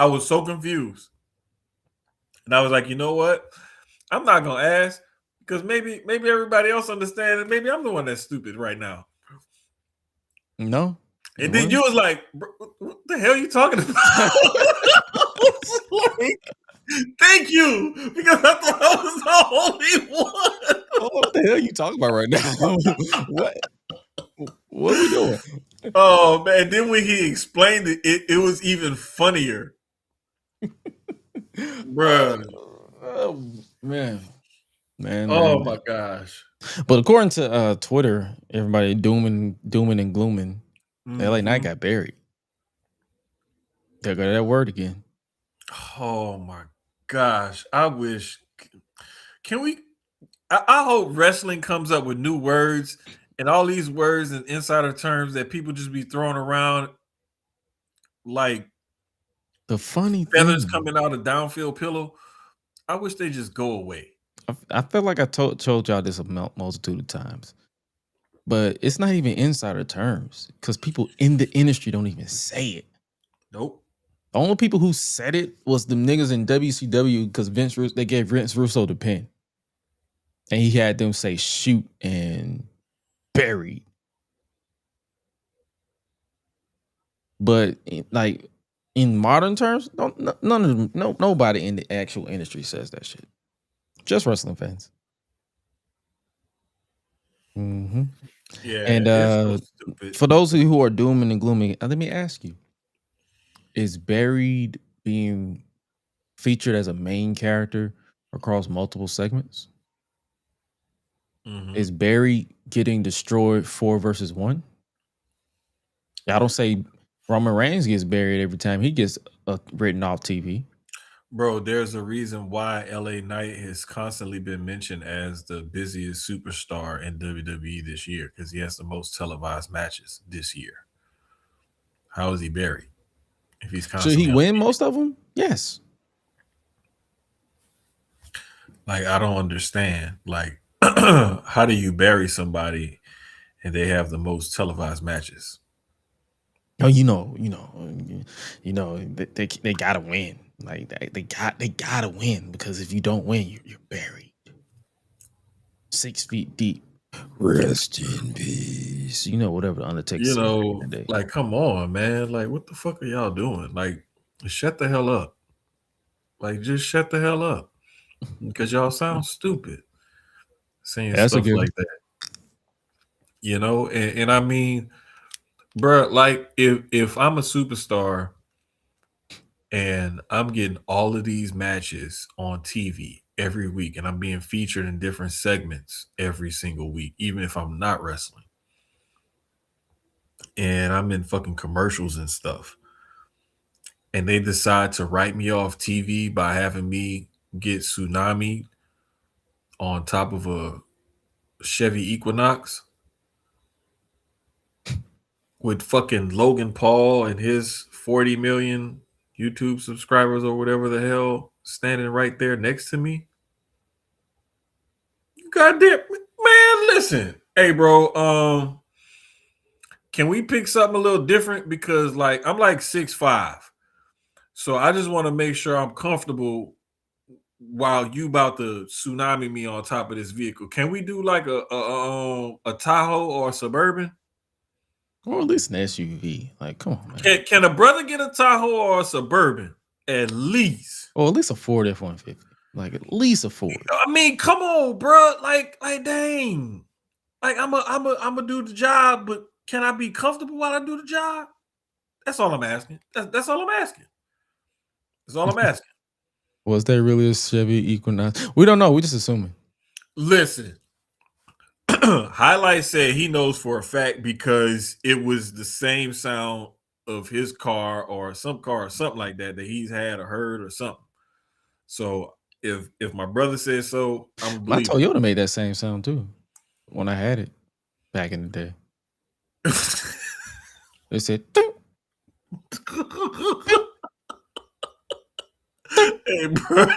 was so confused, and I was like, you know what? I'm not gonna ask, because maybe everybody else understands, and maybe I'm the one that's stupid right now. No. And then you was like, what the hell are you talking about? Like, thank you, because I thought I was the only one. What the hell are you talking about right now? Oh man! Then when he explained it, it was even funnier, bruh. Man. Oh my gosh! But according to Twitter, everybody dooming and glooming. LA Knight got buried. There go that word again. Oh my gosh! I wish. Can we? I hope wrestling comes up with new words and all these words and insider terms that people just be throwing around like The funny feathers thing, coming out of downfield pillow. I wish they just go away. I feel like I told y'all this a multitude of times, but it's not even insider terms because people in the industry don't even say it. Nope. The only people who said it was the niggas in WCW because they gave Vince Russo the pin, and he had them say shoot and buried. But like in modern terms, none of them, nobody in the actual industry says that shit. Just wrestling fans. Mm-hmm. Yeah, And it's so stupid. for those of you who are dooming and glooming, let me ask you: is Buried being featured as a main character across multiple segments? Is Buried getting destroyed 4 versus 1? I don't say Roman Reigns gets buried every time he gets written off TV. Bro, there's a reason why LA Knight has constantly been mentioned as the busiest superstar in WWE this year because he has the most televised matches this year. How is he buried? If he's Should constantly he on win TV? most of them? Yes. Like, I don't understand. Like, how do you bury somebody and they have the most televised matches? Oh, they gotta win. Like they gotta win because if you don't win, you're buried 6 feet deep. Rest in peace. Whatever the Undertaker said back in the day. Like, come on, man. Like, what the fuck are y'all doing? Like, shut the hell up. Like, just shut the hell up. Because y'all sound stupid saying That's a stuff good like that. And I mean, bro, like if I'm a superstar and I'm getting all of these matches on TV every week and I'm being featured in different segments every single week, even if I'm not wrestling, and I'm in fucking commercials and stuff, and they decide to write me off TV by having me get tsunami on top of a Chevy Equinox with fucking Logan Paul and his 40 million YouTube subscribers or whatever the hell standing right there next to me. Goddamn, man, listen. Hey, bro, can we pick something a little different? Because like I'm like 6'5". So I just want to make sure I'm comfortable while you about to tsunami me on top of this vehicle. Can we do like a Tahoe or a Suburban? Or at least an SUV. Like, come on, man. Can a brother get a Tahoe or a Suburban? At least. Or at least a Ford F-150. Like at least a Ford. I mean, come on, bro. Like dang. Like I'm a do the job, but can I be comfortable while I do the job? That's all I'm asking. That's all I'm asking. That's all I'm asking. Was there really a Chevy Equinox? We don't know. We're just assuming. Listen, Hi-Lite said he knows for a fact because it was the same sound of his car or some car or something like that he's had or heard or something. So if my brother says so, I'm My believe. Toyota made that same sound too when I had it back in the day. They said, "Ding." Hey, bro.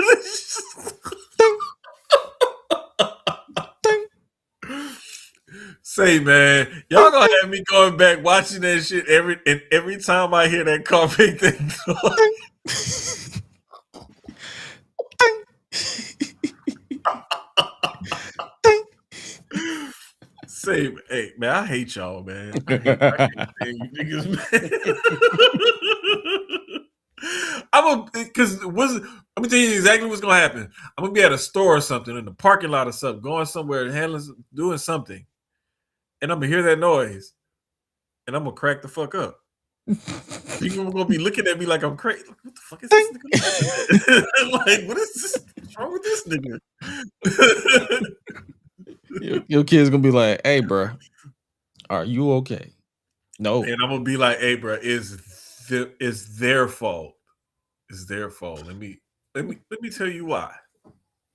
Say, man, y'all gonna have me going back watching that shit every time I hear that car make that noise. Say, hey, man, I hate y'all, man. I hate you niggas, man. Because let me tell you exactly what's gonna happen. I'm gonna be at a store or something in the parking lot or something, going somewhere, doing something, and I'm gonna hear that noise, and I'm gonna crack the fuck up. People are gonna be looking at me like I'm crazy. What the fuck is this nigga? Like, what is this? What's wrong with this nigga? Your kid's gonna be like, "Hey, bro, are you okay?" No. And I'm gonna be like, "Hey, bro, it's their fault. It's their fault. Let me tell you why.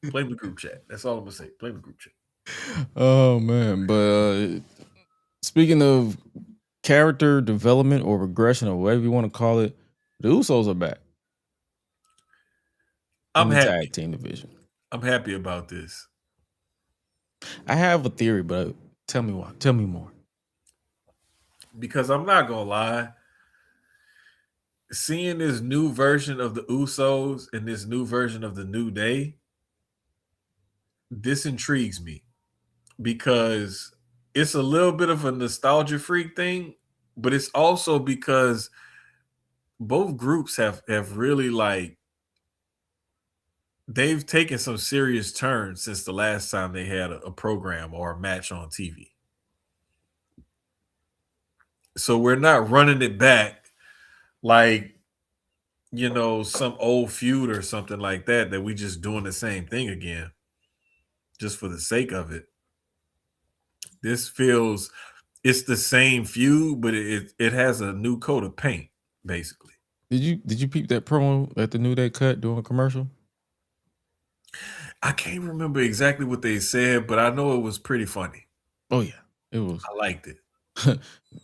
Blame the group chat. That's all I'm gonna say. Blame the group chat." Oh man, but speaking of character development or regression or whatever you want to call it, the Usos are back I'm in the happy. tag team division. I'm happy about this I have a theory, but tell me why. Tell me more. because I'm not gonna lie. Seeing this new version of the Usos and this new version of the New Day, this intrigues me because it's a little bit of a nostalgia freak thing, but it's also because both groups have really like they've taken some serious turns since the last time they had a program or a match on TV. So we're not running it back like some old feud or something like that we just doing the same thing again just for the sake of it. This feels it's the same feud, but it has a new coat of paint, basically. Did you peep that promo that the New Day cut during a commercial? I can't remember exactly what they said, but I know it was pretty funny. Oh yeah, it was. I liked it.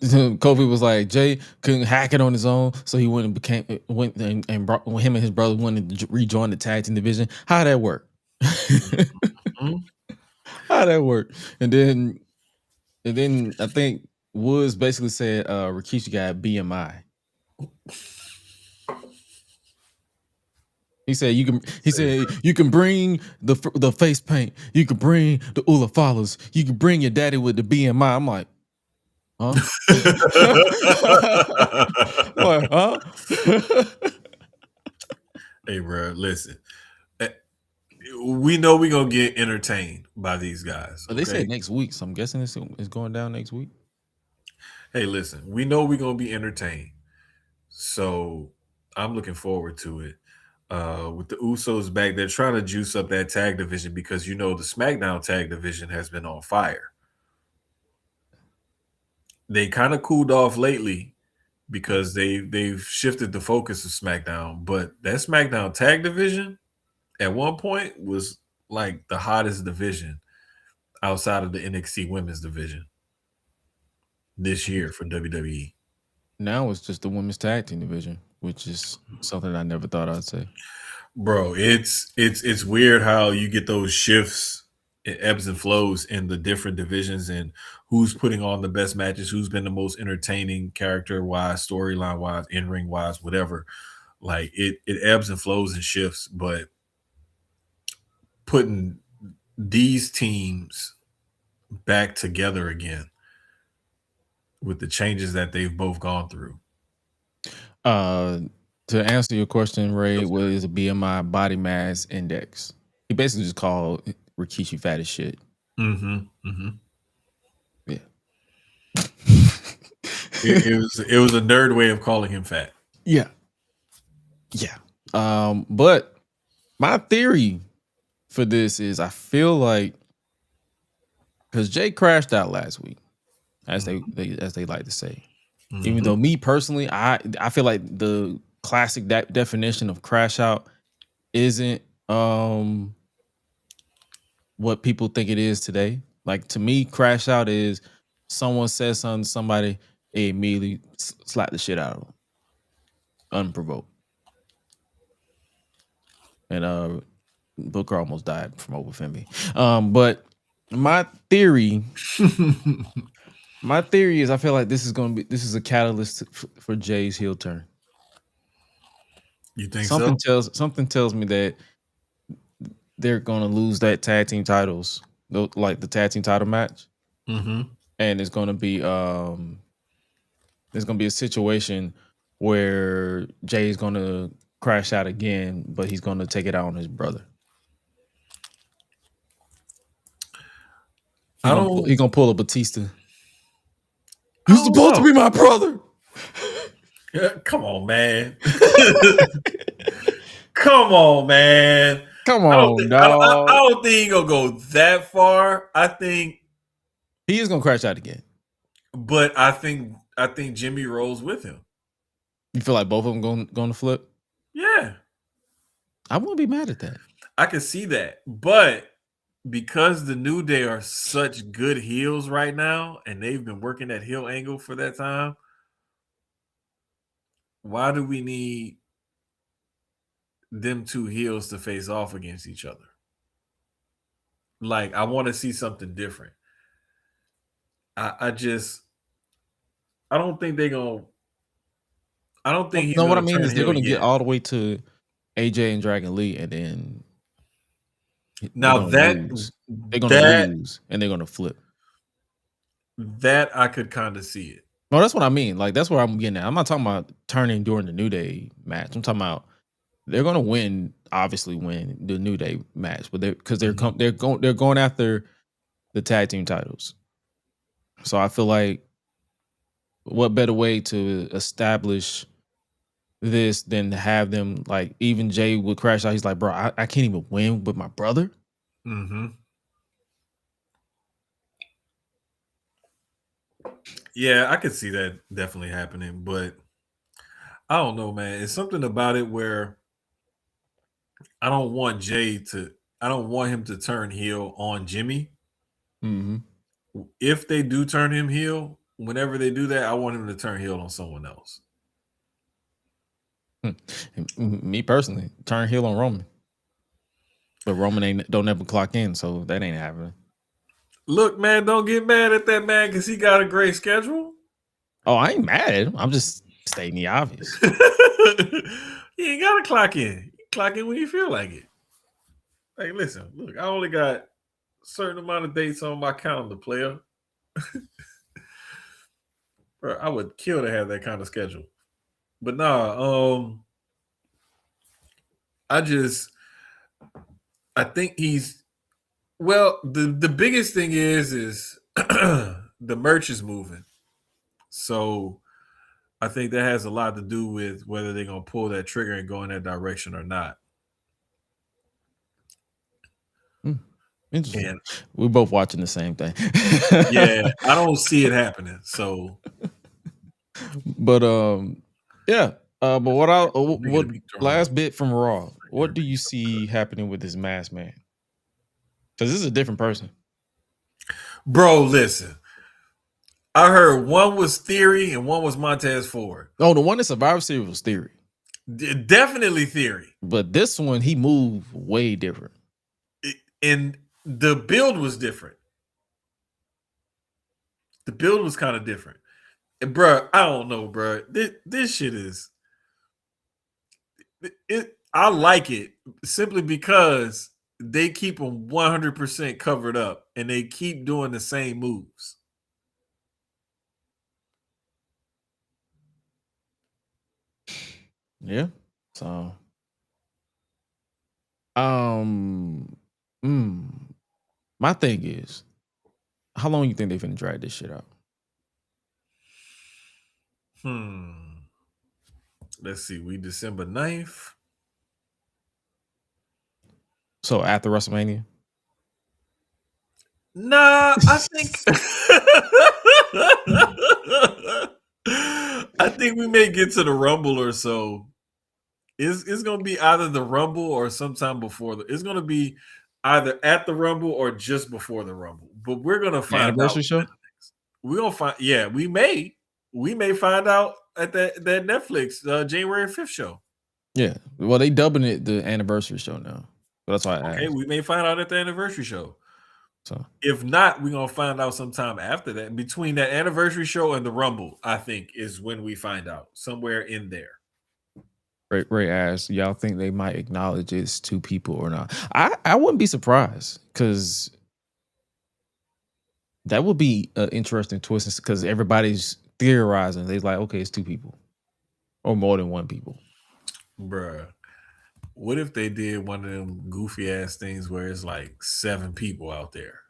Kofi was like, Jay couldn't hack it on his own, so he went and brought him and his brother wanted to rejoin the tag team division. How'd that work? Mm-hmm. How'd that work? And then I think Woods basically said Rikishi got BMI. He said you can bring the face paint, you can bring the Ula followers, you can bring your daddy with the BMI. I'm like, huh? Like, huh? Hey, bro, listen. We know we're gonna get entertained by these guys. But they said next week, so I'm guessing it's going down next week. Hey, listen, we know we're gonna be entertained, so I'm looking forward to it. With the Usos back, they're trying to juice up that tag division because the SmackDown tag division has been on fire. They kind of cooled off lately because they've shifted the focus of SmackDown, but that SmackDown tag division at one point was like the hottest division outside of the NXT women's division this year for WWE. Now it's just the women's tag team division, which is something I never thought I'd say. Bro, it's weird how you get those shifts, it ebbs and flows in the different divisions and who's putting on the best matches, who's been the most entertaining character wise, storyline wise, in ring wise, whatever. Like it ebbs and flows and shifts, but putting these teams back together again with the changes that they've both gone through. To answer your question, Ray, what is a BMI body mass index? He basically just called Rikishi fat as shit. Mm-hmm. Mm-hmm. Yeah. it was a nerd way of calling him fat. Yeah. Yeah. But my theory for this is I feel like because Jay crashed out last week, as they like to say. Mm-hmm. Even though me personally, I feel like the classic definition of crash out isn't what people think it is today. Like to me, crash out is someone says something to somebody, they immediately slap the shit out of them, unprovoked. And Booker almost died from overfemi. But my theory is I feel like this is a catalyst for Jay's heel turn. You think something tells me that they're gonna lose that tag team titles, like the tag team title match, and it's gonna be there's gonna be a situation where Jay's gonna crash out again, but he's gonna take it out on his brother. He's gonna pull a Batista. You're supposed to be my brother. Come on, man. Come on, man. Come I don't on, think dog. I don't think he's gonna go that far. I think, He is gonna crash out again. but I think Jimmy rolls with him. You feel like both of them going to flip? Yeah, I wouldn't be mad at that. I can see that, but because the New Day are such good heels right now, and they've been working that heel angle for that time, why do we need them two heels to face off against each other? Like, I want to see something different. I don't think they're gonna. I don't think he's No, what I gonna mean turn is they're heel gonna get yet. all the way to AJ and Dragon Lee, and then they're Now gonna that lose. They're gonna lose, and they're gonna flip. that I could kind of see it. No, that's what I mean. Like that's where I'm getting at. I'm not talking about turning during the New Day match. I'm talking about they're gonna win, obviously win the New Day match, but they're going after the tag team titles. So I feel like what better way to establish this than to have them, like, even Jay would crash out. He's like, bro, I can't even win with my brother. Mm-hmm. Yeah, I could see that definitely happening, but I don't know, man. It's something about it where I don't want I don't want him to turn heel on Jimmy. Mm-hmm. If they do turn him heel, whenever they do that, I want him to turn heel on someone else. Me personally, turn heel on Roman, but Roman don't ever clock in, so that ain't happening. Look, man, don't get mad at that man because he got a great schedule. Oh, I ain't mad at him. I'm just stating the obvious. He ain't gotta clock in. You clock in when you feel like it. Like, listen, look, I only got a certain amount of dates on my calendar, player. Bro, I would kill to have that kind of schedule. But nah, I think he's the biggest thing is the merch is moving. So I think that has a lot to do with whether they're gonna pull that trigger and go in that direction or not. Interesting. And We're both watching the same thing. yeah, I don't see it happening. So, but yeah. But what last bit from Raw? What do you see happening with this masked man? Because this is a different person. bro, listen. I heard one was Theory and one was Montez Ford. Oh, the one in Survivor Series was Theory. Definitely Theory. But this one, he moved way different. And the build was different. The build was kind of different. And bro, I don't know, bro. This shit is I like it simply because they keep them 100% covered up and they keep doing the same moves. Yeah. So my thing is, how long you think they finna drag this shit out? Let's see. We December 9th. So after WrestleMania? Nah, I think I think we may get to the Rumble or so. It's gonna be either the Rumble or sometime before it's gonna be either at the Rumble or just before the Rumble. But we're gonna find Anniversary out. show? We're gonna find we may find out at that Netflix January 5th show. Yeah. Well, they dubbing it the anniversary show now. But that's why I asked. Okay, we may find out at the anniversary show. So if not, we're gonna find out sometime after that. Between that anniversary show and the Rumble, I think is when we find out. Somewhere in there. Ray asked, y'all think they might acknowledge it's two people or not? I wouldn't be surprised because that would be an interesting twist because everybody's theorizing. They're like, okay, it's two people or more than one people. Bruh. What if they did one of them goofy ass things where it's like 7 people out there?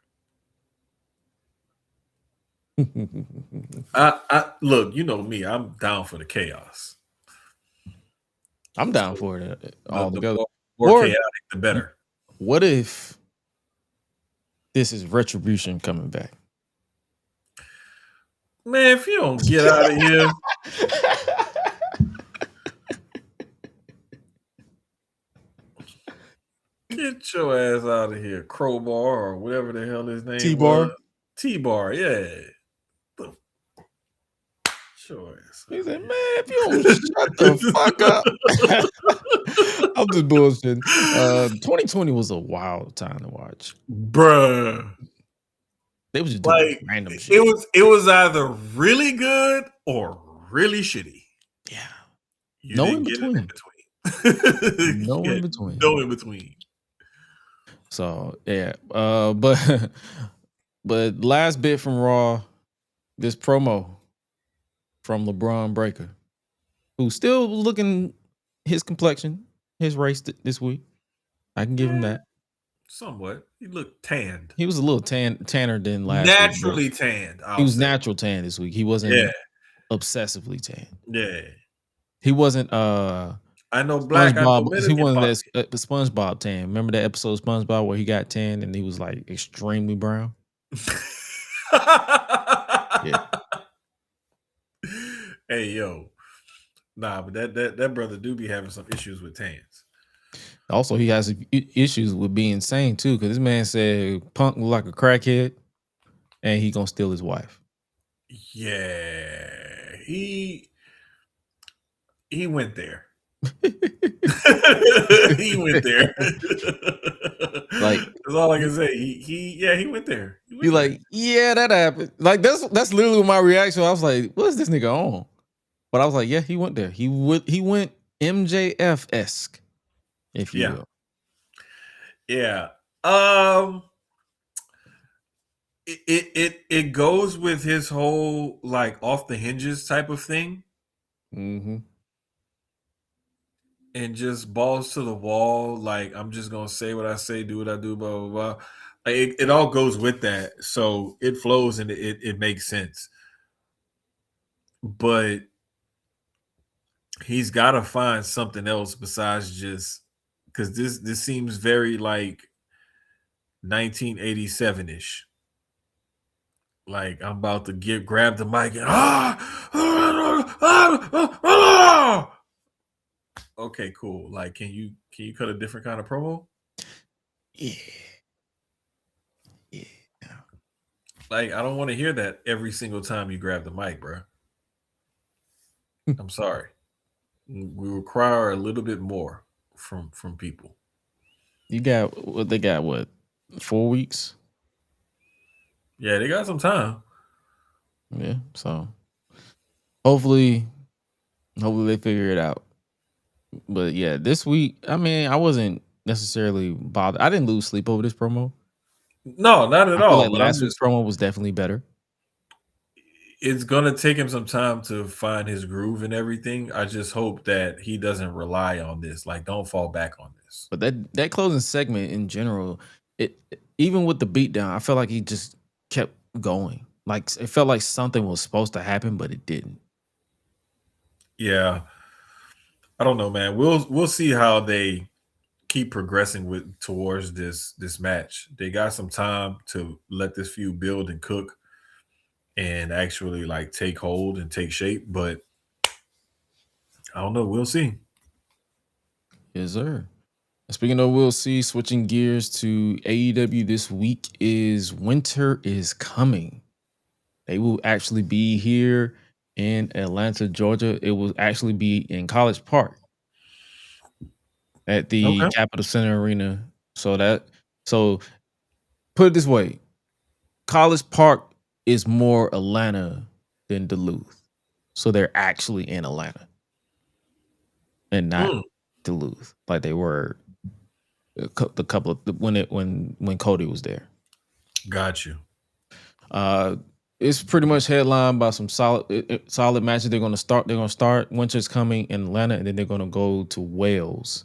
I look, you know me, I'm down for the chaos. I'm down for it all The together. more Or chaotic, the better. what if this is Retribution coming back? Man, if you don't get out of here, get your ass out of here. Crowbar or whatever the hell his name T-Bar? was. T-Bar, yeah. Sure. He said, man, if you don't shut the fuck up. I'm just bullshitting. 2020 was a wild time to watch. Bruh. They was just doing Like random shit. it was either really good or really shitty. Yeah. You No didn't in get between. it in between. No Yeah, in between. no in between. So yeah. But last bit from Raw, this promo from LeBron Breaker, who's still looking his complexion, his race this week. I can give him that. Somewhat. He looked tanned. He was a little tanner than last Naturally week. tanned. He was natural tan this week. He wasn't obsessively tan. Yeah. He wasn't I know black. SpongeBob. He wasn't that SpongeBob tan. Remember that episode of SpongeBob where he got tan and he was like extremely brown? Yeah. Hey yo. Nah, but that brother do be having some issues with tans. Also, he has issues with being sane too, because this man said Punk look like a crackhead, and he gonna steal his wife. Yeah, he went there. He went there. Like that's all I can say. He went there. He like, yeah, that happened. Like that's literally my reaction. I was like, what's this nigga on? But I was like, yeah, he went there. He went MJF-esque, if you will. Yeah. It goes with his whole like off the hinges type of thing. Mm-hmm. And just balls to the wall, like I'm just gonna say what I say, do what I do, blah blah blah. Like, it all goes with that, so it flows and it makes sense. But he's got to find something else besides just because this seems very like 1987-ish. Like I'm about to grab the mic and okay, cool. Like, can you cut a different kind of promo? Yeah. Like, I don't want to hear that every single time you grab the mic, bro. I'm sorry. We require a little bit more from people. You got what they got? What 4 weeks? Yeah, they got some time. Yeah, so hopefully they figure it out. But yeah, this week, I mean, I wasn't necessarily bothered. I didn't lose sleep over this promo. No, not at I feel all. like last week's promo was definitely better. It's gonna take him some time to find his groove and everything. I just hope that he doesn't rely on this. Like, don't fall back on this. But that closing segment in general, even with the beatdown, I felt like he just kept going. Like it felt like something was supposed to happen, but it didn't. Yeah, I don't know, man. We'll see how they keep progressing towards this match. They got some time to let this feud build and cook and actually like take hold and take shape, but I don't know. We'll see. Yes, sir. Speaking of we'll see, switching gears to AEW this week is Winter is Coming. They will actually be here in Atlanta, Georgia. It will actually be in College Park at the Capitol Center Arena. So put it this way, College Park is more Atlanta than Duluth. So they're actually in Atlanta and not Duluth like they were the couple of when Cody was there. Got you. It's pretty much headlined by some solid matches. They're gonna start Winter's Coming in Atlanta, and then they're gonna go to Wales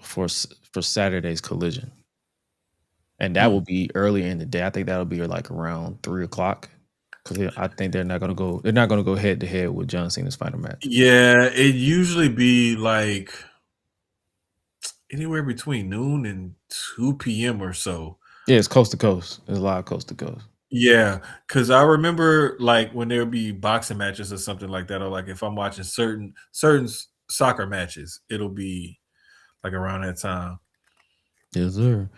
for Saturday's Collision, and that will be earlier in the day. I think that'll be like around 3:00. because I think they're not gonna go. They're not gonna go head to head with John Cena's final match. Yeah, it usually be like anywhere between noon and 2 p.m. or so. Yeah, it's coast to coast. There's a lot of coast to coast. Yeah, because I remember like when there would be boxing matches or something like that, or like if I'm watching certain soccer matches, it'll be like around that time. Yes, sir.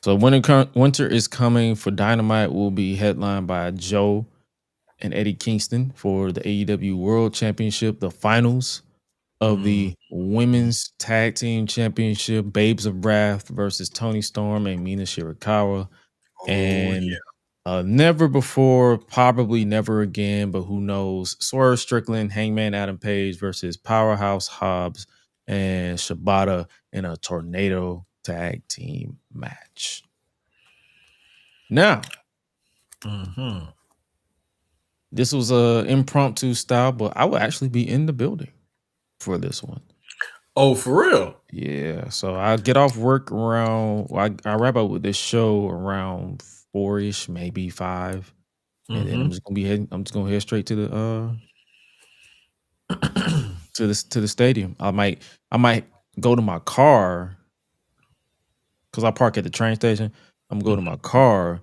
So winter is coming for Dynamite will be headlined by Joe and Eddie Kingston for the AEW World Championship, the finals of the Women's Tag Team Championship, Babes of Wrath versus Tony Storm and Mina Shirakawa. Oh And yeah. never before, probably never again, but who knows? Swerve Strickland, Hangman Adam Page versus Powerhouse Hobbs and Shibata in a tornado tag team match. Now, this was a impromptu style, but I will actually be in the building for this one. Oh, for real? Yeah. So I get off work around. I wrap up with this show around 4-ish, maybe 5, and then I'm just gonna head straight to the to the stadium. I might go to my car because I park at the train station. I'm gonna go to my car,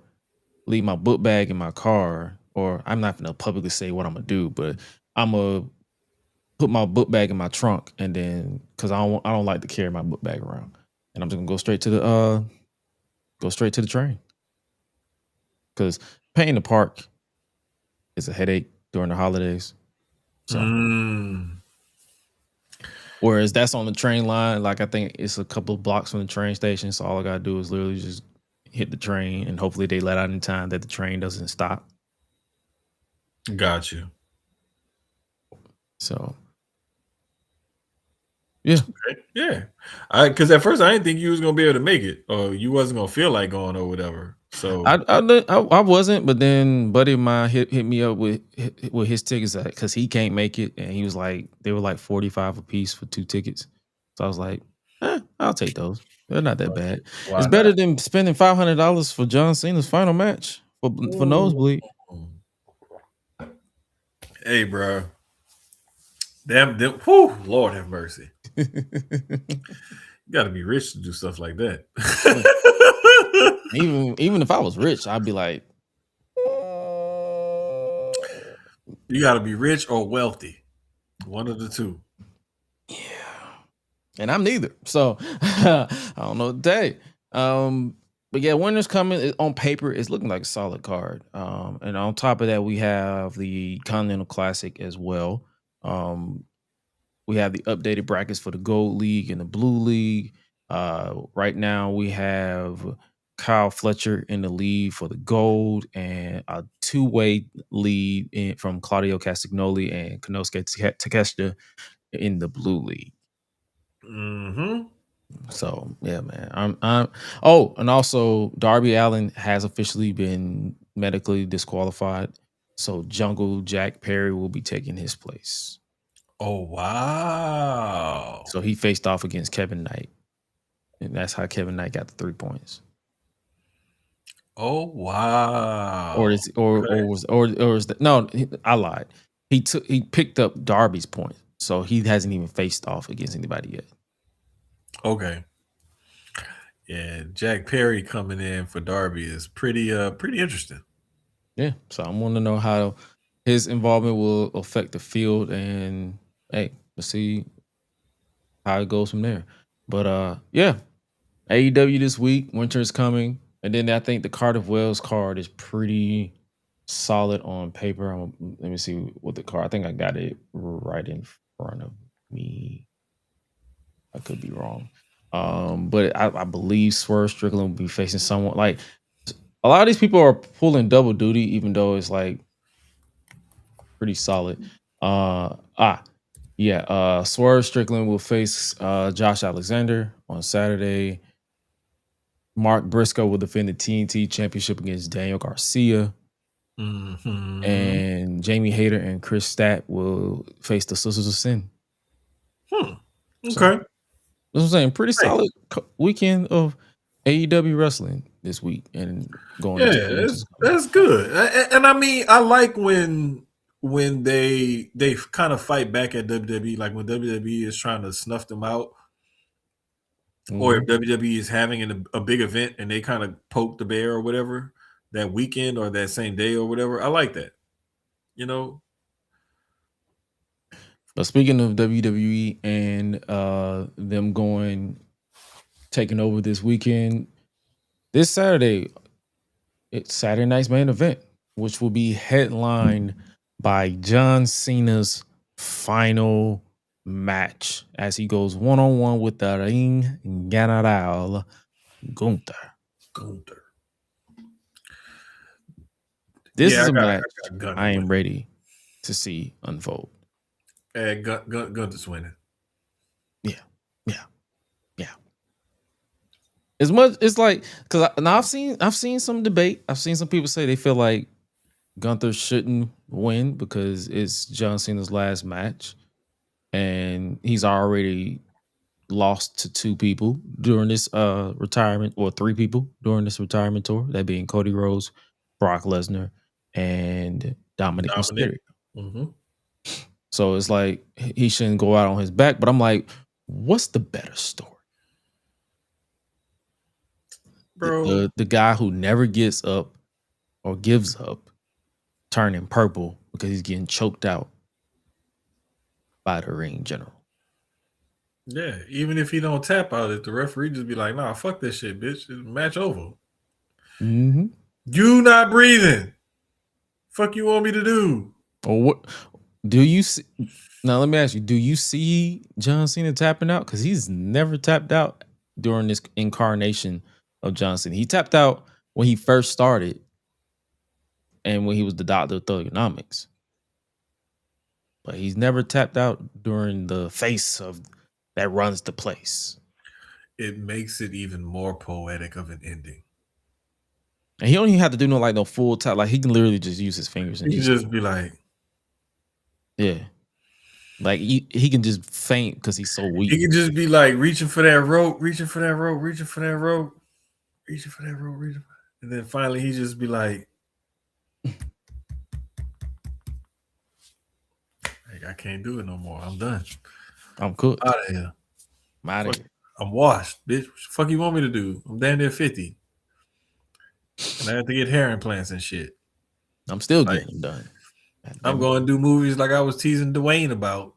leave my book bag in my car, or I'm not gonna publicly say what I'm gonna do, but I'm gonna put my book bag in my trunk, and then because I don't like to carry my book bag around, and I'm just gonna go straight to the train because paying to park is a headache during the holidays. So whereas that's on the train line, like I think it's a couple of blocks from the train station, so all I gotta do is literally just hit the train, and hopefully they let out in time that the train doesn't stop. Got you. So yeah. Okay. Yeah. Because at first I didn't think you was gonna be able to make it, or you wasn't gonna feel like going or whatever. So I wasn't, but then buddy of mine hit me up with his tickets because he can't make it, and he was like, they were like $45 a piece for 2 tickets. So I was like, I'll take those. They're not that bad. why It's better not? than spending $500 for John Cena's final match for nosebleed. Hey, bro. Damn, whew, Lord have mercy. You got to be rich to do stuff like that. even if I was rich, I'd be like, you got to be rich or wealthy, one of the two. Yeah, and I'm neither, so I don't know what to say. But yeah, winter's coming. On paper, it's looking like a solid card. And on top of that, we have the Continental Classic as well. We have the updated brackets for the Gold League and the Blue League. Right now, we have Kyle Fletcher in the lead for the Gold, and a 2-way lead from Claudio Castagnoli and Konosuke Takeshita in the Blue League. So yeah, man. I'm and also Darby Allin has officially been medically disqualified. So Jungle Jack Perry will be taking his place. Oh wow. So he faced off against Kevin Knight. And that's how Kevin Knight got the 3 points. Oh wow. Or I lied. He picked up Darby's point. So he hasn't even faced off against anybody yet. Okay. Yeah, Jack Perry coming in for Darby is pretty interesting. Yeah, so I want to know how his involvement will affect the field, and hey, let's see how it goes from there. But yeah, AEW this week, winter is coming, and then I think the Cardiff Wells card is pretty solid on paper. Let me see what the card. I think I got it right in front of me. I could be wrong. But I believe Swerve Strickland will be facing someone like a lot of these people are pulling double duty, even though it's like pretty solid. Swerve Strickland will face Josh Alexander on Saturday. Mark Briscoe will defend the TNT Championship against Daniel Garcia. And Jamie Hayter and Chris Stat will face the Sisters of Sin. Okay. So, that's what I'm saying. Pretty solid weekend of AEW wrestling. this week and going Yeah, to Juventus. that's good. And I mean, I like when they kind of fight back at WWE, like when WWE is trying to snuff them out, or if WWE is having a big event and they kind of poke the bear or whatever that weekend or that same day or whatever. I like that. You know, But speaking of WWE and them taking over this weekend, this Saturday, it's Saturday night's main event, which will be headlined by John Cena's final match as he goes one-on-one with the Ring General Gunther. This is a match I am ready to see unfold. Gunther's winning. Yeah. As much it's like because I've seen some debate. I've seen some people say they feel like Gunther shouldn't win because it's John Cena's last match, and he's already lost to two people during this retirement, or three people during this retirement tour. That being Cody Rhodes, Brock Lesnar, and Dominic Mysterio. Mm-hmm. So it's like he shouldn't go out on his back. But I'm like, what's the better story? Bro, the guy who never gets up or gives up, turning purple because he's getting choked out by the ring general. Yeah, even if he don't tap out, if the referee just be like, "Nah, fuck this shit, bitch. Match over." Mm-hmm. You not breathing. Fuck you want me to do? Or what? Do you see? Now let me ask you: do you see John Cena tapping out? Because he's never tapped out during this incarnation of John Cena. He tapped out when he first started, and when he was the Doctor of Thugonomics. But he's never tapped out during the face of that runs the place. It makes it even more poetic of an ending. And he don't even have to do no full tap. Like he can literally just use his fingers and he just be like, yeah. Like he can just faint because he's so weak. He can just be like reaching for that rope, and then finally he just be like, I can't do it no more. I'm done. I'm cooked. Out of here. I'm out of here. I'm washed, bitch. What the fuck you want me to do? I'm damn near 50. And I have to get hair implants and shit. I'm still getting them done. I'm going to do movies like I was teasing Dwayne about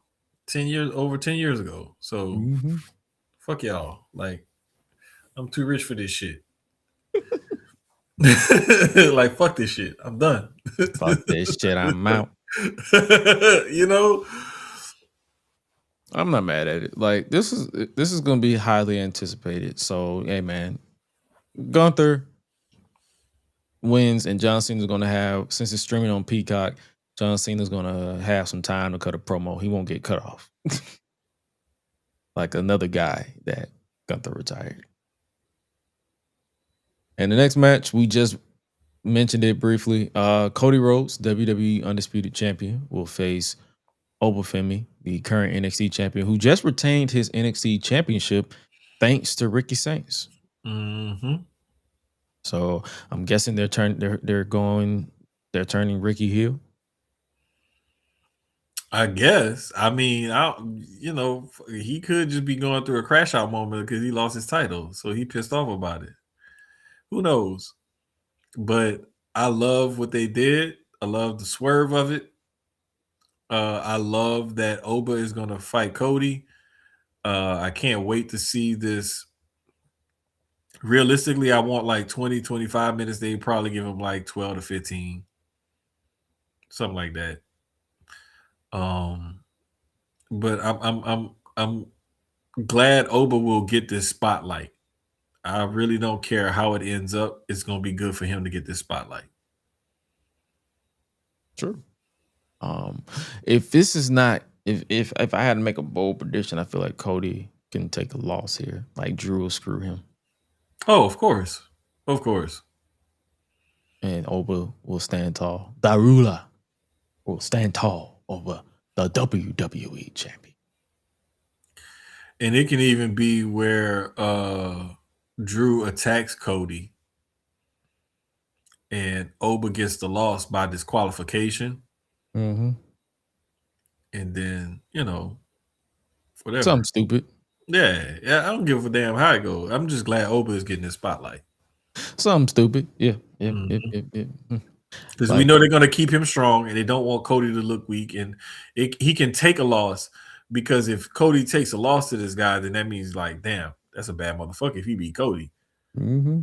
over 10 years ago. So fuck y'all. Like, I'm too rich for this shit. Like, fuck this shit. I'm done. Fuck this shit. I'm out. You know? I'm not mad at it. Like, this is gonna be highly anticipated. So, hey man, Gunther wins, and John Cena's gonna have, since it's streaming on Peacock, John Cena's gonna have some time to cut a promo. He won't get cut off. Like another guy that Gunther retired. And the next match, we just mentioned it briefly. Cody Rhodes, WWE Undisputed Champion, will face Obafemi, the current NXT champion, who just retained his NXT championship thanks to Ricky Saints. Mm-hmm. So I'm guessing they're turning Ricky heel. I guess. I mean, he could just be going through a crash out moment because he lost his title, so he pissed off about it. Who knows? But I love what they did. I love the swerve of it. I love that Oba is going to fight Cody. I can't wait to see this. Realistically, I want like 20, 25 minutes. They probably give him like 12 to 15. Something like that. But I'm glad Oba will get this spotlight. I really don't care how it ends up. It's going to be good for him to get this spotlight. True. If this is not, if I had to make a bold prediction, I feel like Cody can take a loss here. Like Drew will screw him. Oh, of course. Of course. And Oba will stand tall. Darula will stand tall over the WWE champion. And it can even be where Drew attacks Cody and Oba gets the loss by disqualification, Mm-hmm. and then whatever. Something stupid. Yeah, yeah. I don't give a damn how it goes. I'm just glad Oba is getting the spotlight Something stupid. Yeah. Yep. Yep. because Yep. Yep. we Like, know they're going to keep him strong, and they don't want Cody to look weak, and he can take a loss because if Cody takes a loss to this guy, then that means like, damn, that's a bad motherfucker if he beat Cody. mm-hmm.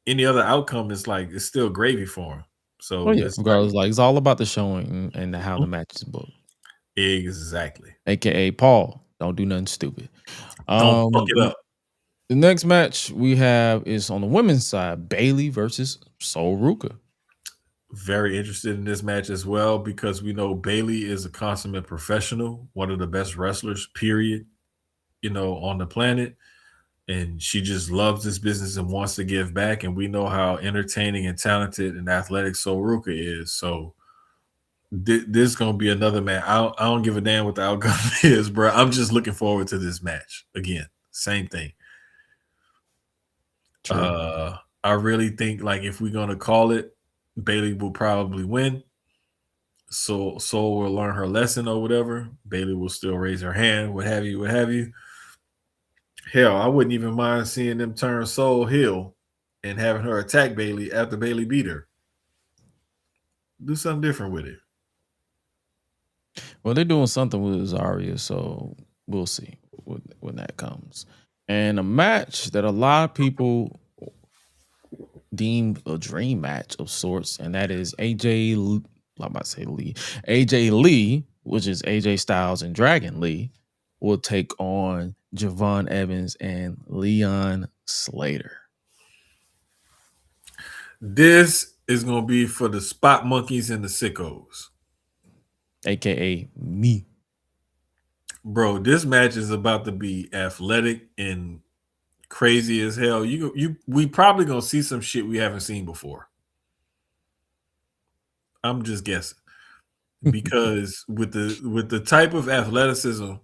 Any other outcome is like it's still gravy for him. Oh So yeah. it's like Regardless, like it's all about the showing and how the match is booked. exactly. AKA Paul. Don't do nothing stupid. Don't fuck it up. The next match we have is on the women's side, Bayley versus Sol Ruka. Very interested in this match as well because we know Bayley is a consummate professional, one of the best wrestlers, period, on the planet. And she just loves this business and wants to give back. And we know how entertaining and talented and athletic Sol Ruka is. So this is going to be another match. I don't give a damn what the outcome is, bro. I'm just looking forward to this match. Again, same thing. True. I really think like if we're going to call it, Bayley will probably win. So Soul will learn her lesson or whatever. Bayley will still raise her hand, what have you, what have you. Hell, I wouldn't even mind seeing them turn Soul heel and having her attack Bayley after Bayley beat her. Do something different with it. Well, they're doing something with Zarya, so we'll see when that comes. And a match that a lot of people deemed a dream match of sorts, and that is I'm about to say Lee. AJ Lee, which is AJ Styles and Dragon Lee, will take on Javon Evans and Leon Slater. This is going to be for the spot monkeys and the sickos. AKA me. Bro, this match is about to be athletic and crazy as hell. We probably going to see some shit we haven't seen before. I'm just guessing. Because with the type of athleticism,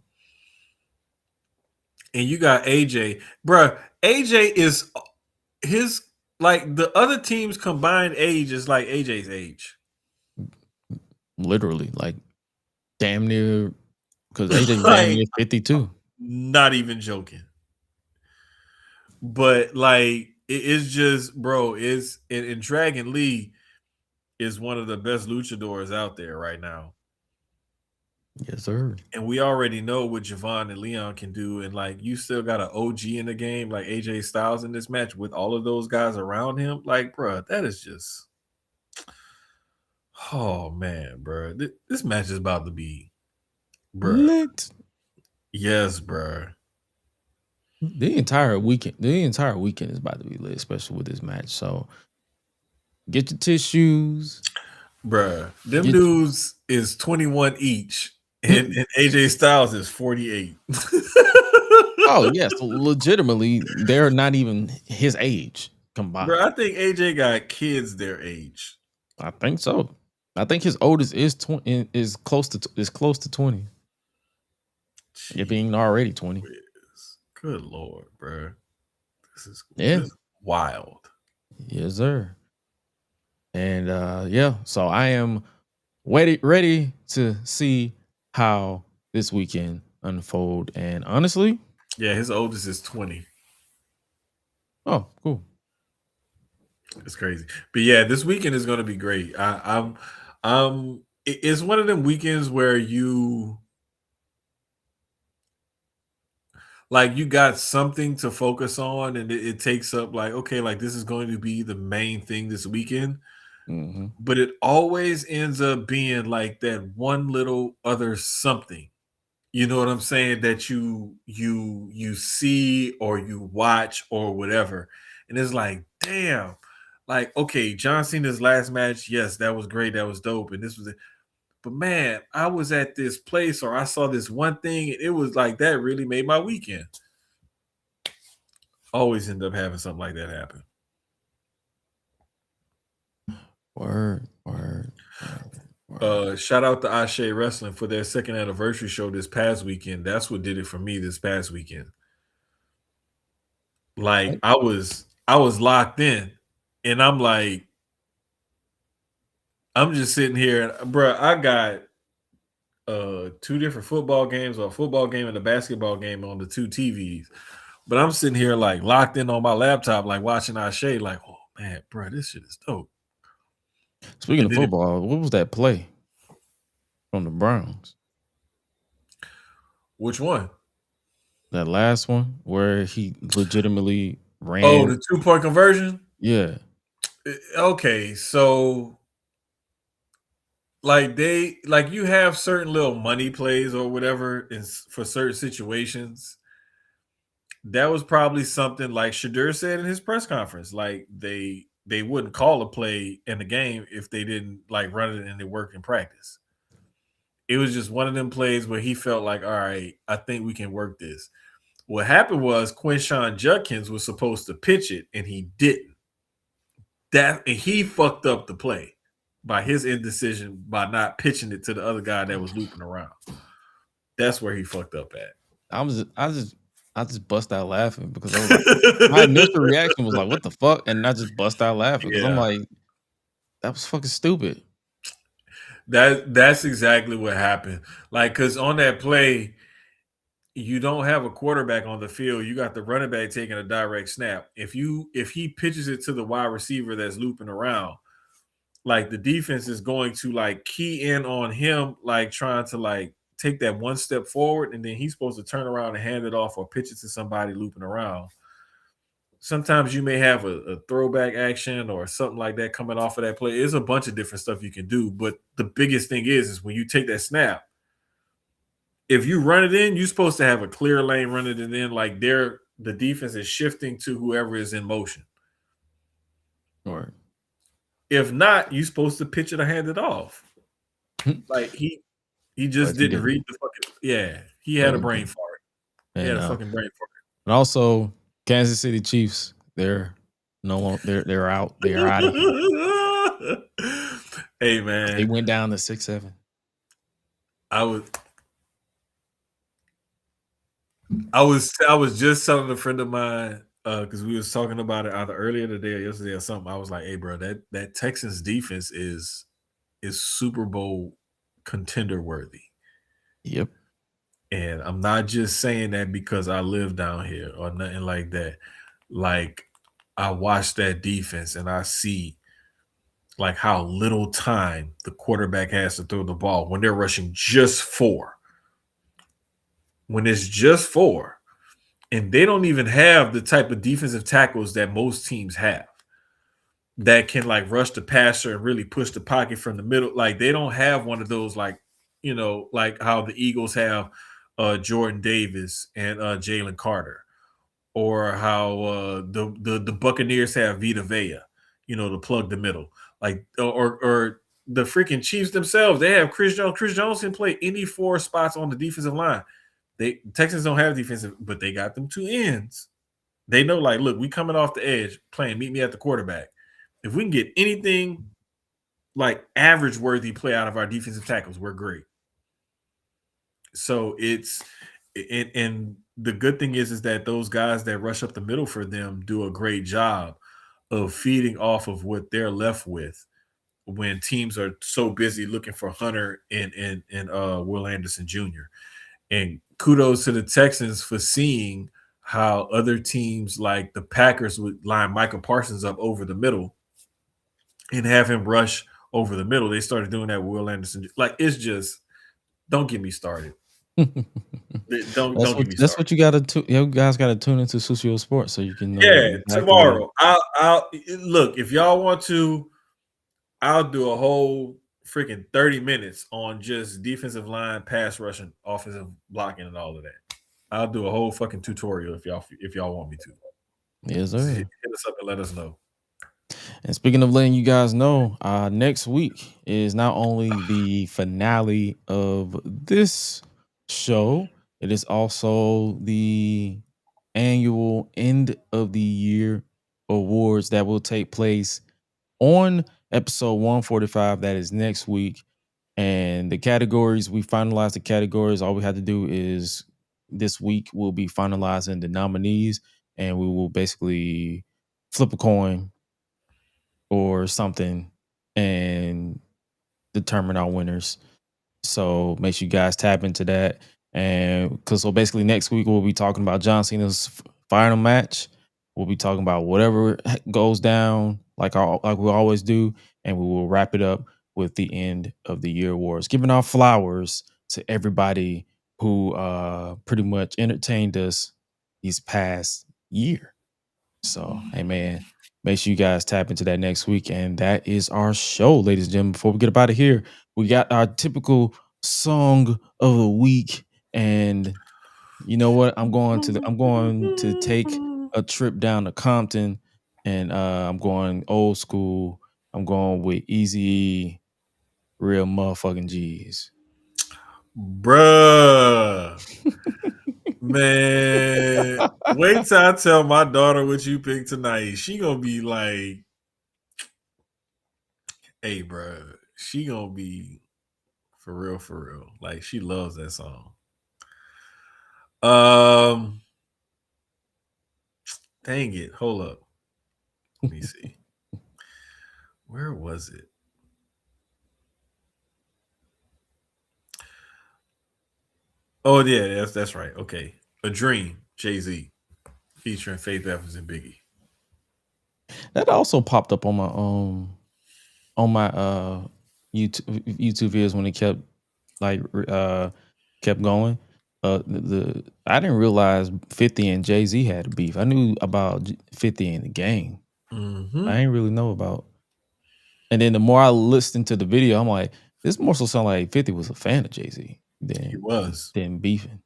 and you got AJ, bruh. AJ is his like the other team's combined age is like AJ's age. Literally, like damn near, because AJ's damn Like, near 52. not even joking. But like it's just, bro, it's and Dragon Lee is one of the best luchadors out there right now. Yes, sir. And we already know what Javon and Leon can do. And like you still got an OG in the game, like AJ Styles in this match with all of those guys around him. Like, bro, that is just oh man, bro. This match is about to be Lit. Yes, bro. The entire weekend is about to be lit, especially with this match. So get your tissues. Bruh. Them dudes is 21 each. And AJ Styles is 48. Oh, yes. So legitimately, they're not even his age combined. Bro, I think AJ got kids their age. I think so. I think his oldest is 20, is close to 20. It being already 20. Good Lord, bro. This is wild. Yes, sir. And so I am ready to see how this weekend unfold. And honestly, yeah, his oldest is 20. Oh, cool. It's crazy. But yeah, this weekend is going to be great. It's one of them weekends where you got something to focus on, and it takes up like, okay, like this is going to be the main thing this weekend. Mm-hmm. But it always ends up being like that one little other something. You know what I'm saying? That you see or you watch or whatever. And it's like, damn, like, okay, John Cena's last match, yes, that was great, that was dope, and this was it. But man, I was at this place or I saw this one thing, and it was like that really made my weekend. Always end up having something like that happen. Word. Shout out to Ashe Wrestling for their second anniversary show this past weekend. That's what did it for me this past weekend. Like I was locked in, and I'm like, I'm just sitting here, bro. I got two different football games, or a football game and a basketball game on the two TVs. But I'm sitting here like locked in on my laptop, like watching our shade, like, oh man, bro, this shit is dope. Speaking And of then football, what was that play from the Browns? which one? That last one where he legitimately Oh, ran. the 2-point conversion. Yeah. Okay, so like you have certain little money plays or whatever for certain situations. That was probably something like Shadur said in his press conference. Like they wouldn't call a play in the game if they didn't like run it and it worked in practice. It was just one of them plays where he felt like, all right, I think we can work this. What happened was Quinshawn Judkins was supposed to pitch it and he didn't. And he fucked up the play by his indecision by not pitching it to the other guy that was looping around. That's where he fucked up at. I just bust out laughing because I was like, my initial reaction was like, what the fuck? And I just bust out laughing because I'm Yeah. like, that was fucking stupid. That's exactly what happened. Like, cause on that play, you don't have a quarterback on the field. You got the running back taking a direct snap. If he pitches it to the wide receiver that's looping around, like the defense is going to like key in on him, like trying to like take that one step forward, and then he's supposed to turn around and hand it off or pitch it to somebody looping around. Sometimes you may have a throwback action or something like that coming off of that play. There's a bunch of different stuff you can do, but the biggest thing is when you take that snap, if you run it in, you're supposed to have a clear lane running it in, like the defense is shifting to whoever is in motion. Right. If not, you're supposed to pitch it or hand it off. Like he just didn't read the fucking he had a brain fart. He had a fucking brain fart. And also, Kansas City Chiefs, they're out. They're out of here. Hey man, they went down to 6-7. I was just telling a friend of mine because we was talking about it either earlier today or yesterday or something. I was like, "Hey, bro, that Texans defense is Super Bowl contender worthy." Yep. And I'm not just saying that because I live down here or nothing like that. Like I watch that defense and I see like how little time the quarterback has to throw the ball when they're rushing just 4. When it's just 4, and they don't even have the type of defensive tackles that most teams have that can like rush the passer and really push the pocket from the middle. Like they don't have one of those, like, you know, like how the Eagles have Jordan Davis and Jalen Carter, or how the Buccaneers have Vita Vea, you know, to plug the middle. Like or the freaking Chiefs themselves, they have Chris Jones. Chris Jones can play any 4 spots on the defensive line. Texans don't have defensive, but they got them 2 ends. They know, like, look, we coming off the edge, playing meet me at the quarterback. If we can get anything like average worthy play out of our defensive tackles, we're great. So and the good thing is that those guys that rush up the middle for them do a great job of feeding off of what they're left with when teams are so busy looking for Hunter and Will Anderson Jr. And kudos to the Texans for seeing how other teams like the Packers would line Michael Parsons up over the middle and have him rush over the middle. They started doing that with Will Anderson. Like, it's just, don't get me started. Don't get me started. That's what you got to. You guys got to tune into Susio Sports so you can know. Yeah, tomorrow. I'll look, if y'all want to, I'll do a whole freaking 30 minutes on just defensive line, pass rushing, offensive blocking, and all of that. I'll do a whole fucking tutorial if y'all want me to. Yes, sir. Hit us up and let us know. And speaking of letting you guys know, next week is not only the finale of this show, it is also the annual end of the year awards that will take place on episode 145. That is next week. And the categories, we finalized the categories. All we have to do is this week we'll be finalizing the nominees, and we will basically flip a coin or something and determine our winners. So make sure you guys tap into that. And because so basically next week we'll be talking about John Cena's final match. We'll be talking about whatever goes down, like we always do, and we will wrap it up with the end of the year awards, giving our flowers to everybody who pretty much entertained us these past year. So, hey man, make sure you guys tap into that next week. And that is our show, ladies and gentlemen. Before we get up out of here, we got our typical song of the week. And you know what? I'm going to take a trip down to Compton, and I'm going old school. I'm going with Easy Real Motherfucking G's. Bruh. Man, wait till I tell my daughter what you picked tonight. She gonna be like, hey, bruh. She gonna be for real, for real. Like, she loves that song. Dang it. Hold up. Let me see. Where was it? Oh yeah, that's right. Okay. A Dream, Jay-Z, featuring Faith Evans and Biggie. That also popped up on my YouTube videos when it kept kept going. I didn't realize 50 and Jay-Z had a beef. I knew about 50 and the Game. Mm-hmm. I didn't really know about. And then the more I listened to the video, I'm like, this more so sound like 50 was a fan of Jay-Z than beefing.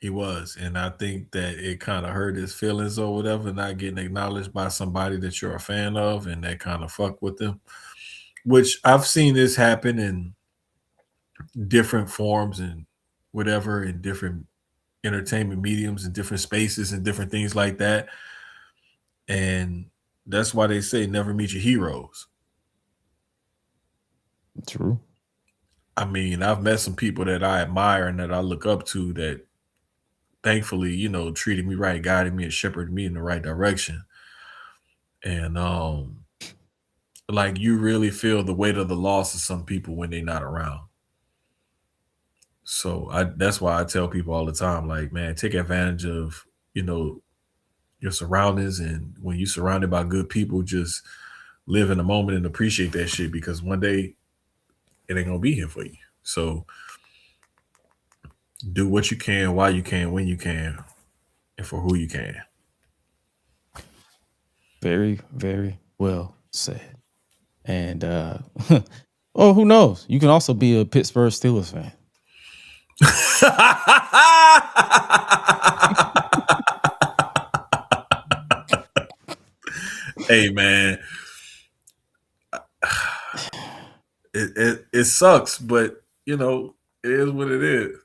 He was. And I think that it kind of hurt his feelings or whatever, not getting acknowledged by somebody that you're a fan of, and that kind of fuck with them. Which I've seen this happen in different forms and whatever, in different entertainment mediums and different spaces and different things like that. And that's why they say never meet your heroes. True. I mean, I've met some people that I admire and that I look up to that thankfully, treated me right, guided me, and shepherded me in the right direction. And like, you really feel the weight of the loss of some people when they're not around. So that's why I tell people all the time, like, man, take advantage of, your surroundings, and when you're surrounded by good people, just live in the moment and appreciate that shit, because one day it ain't gonna be here for you. So do what you can, while you can, when you can, and for who you can. Very, very well said. And oh, who knows? You can also be a Pittsburgh Steelers fan. Hey man, it sucks, but it is what it is.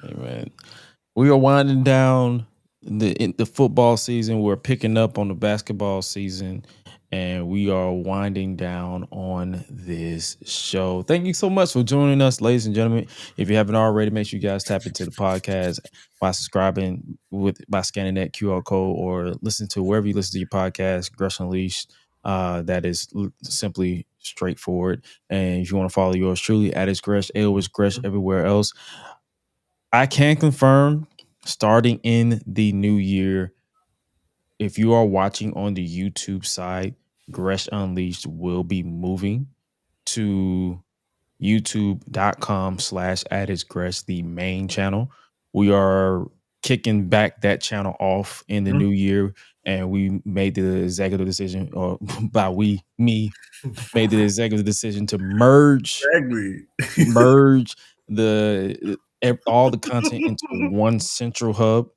Hey man, we are winding down the football season. We're picking up on the basketball season, and we are winding down on this show. Thank you so much for joining us, ladies and gentlemen. If you haven't already, make sure you guys tap into the podcast by subscribing by scanning that QR code, or listen to wherever you listen to your podcast, GRESH Unleashed. That is simply straightforward. And if you want to follow yours truly, at GRESH, AOS GRESH everywhere else. I can confirm, starting in the new year, if you are watching on the YouTube side, GRESH Unleashed will be moving to youtube.com/@GRESH, the main channel. We are kicking back that channel off in the new year, and we made the executive decision, or me made the executive decision to merge all the content into one central hub,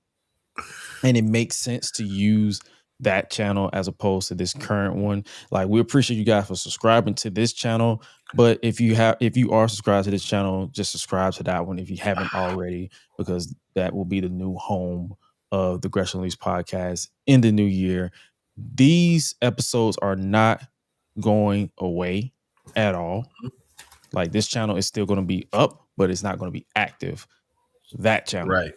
and it makes sense to use that channel as opposed to this current one. Like, we appreciate you guys for subscribing to this channel, but if you are subscribed to this channel, just subscribe to that one if you haven't already, because that will be the new home of the GRESH Unleashed podcast in the new year. These episodes are not going away at all. Like, this channel is still going to be up, but it's not going to be active. That channel. Right.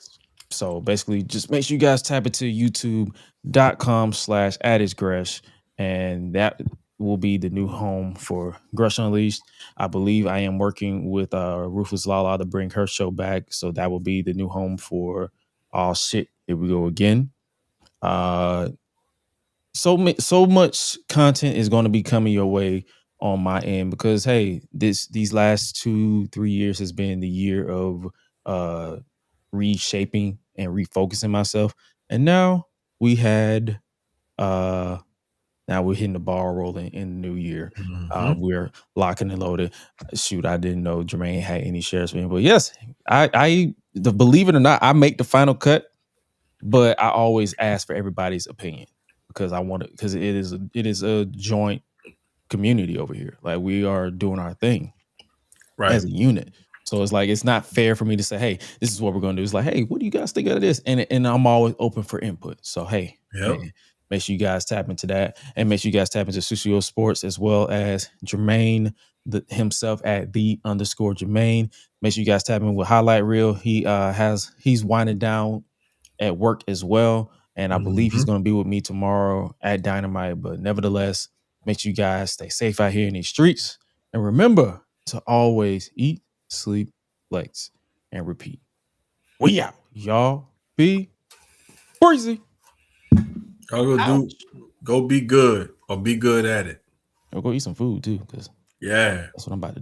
So basically, just make sure you guys tap into youtube.com/@GRESH, and that will be the new home for GRESH Unleashed. I believe I am working with Rufus Lala to bring her show back, so that will be the new home for Oh Shit, Here We Go Again. So much content is going to be coming your way on my end because hey, these last 2-3 years has been the year of reshaping and refocusing myself, and now we're hitting the ball rolling in the new year. We're locking and loaded. Shoot, I didn't know Jermaine had any shares for him, but yes, believe it or not, I make the final cut, but I always ask for everybody's opinion because because it is a joint community over here. Like we are doing our thing as a unit. So it's like it's not fair for me to say, "Hey, this is what we're going to do." It's like, "Hey, what do you guys think of this?" And I'm always open for input. So hey, man, make sure you guys tap into that, and make sure you guys tap into Susio Sports as well as Jermaine himself at _Jermaine. Make sure you guys tap in with Hi-Lite Real. He's winding down at work as well, and I believe he's going to be with me tomorrow at Dynamite. But nevertheless, make sure you guys stay safe out here in these streets, and remember to always eat, sleep, flex, and repeat. We out, y'all. Be crazy. Go be good or be good at it. I'll go eat some food too, because yeah, that's what I'm about to do.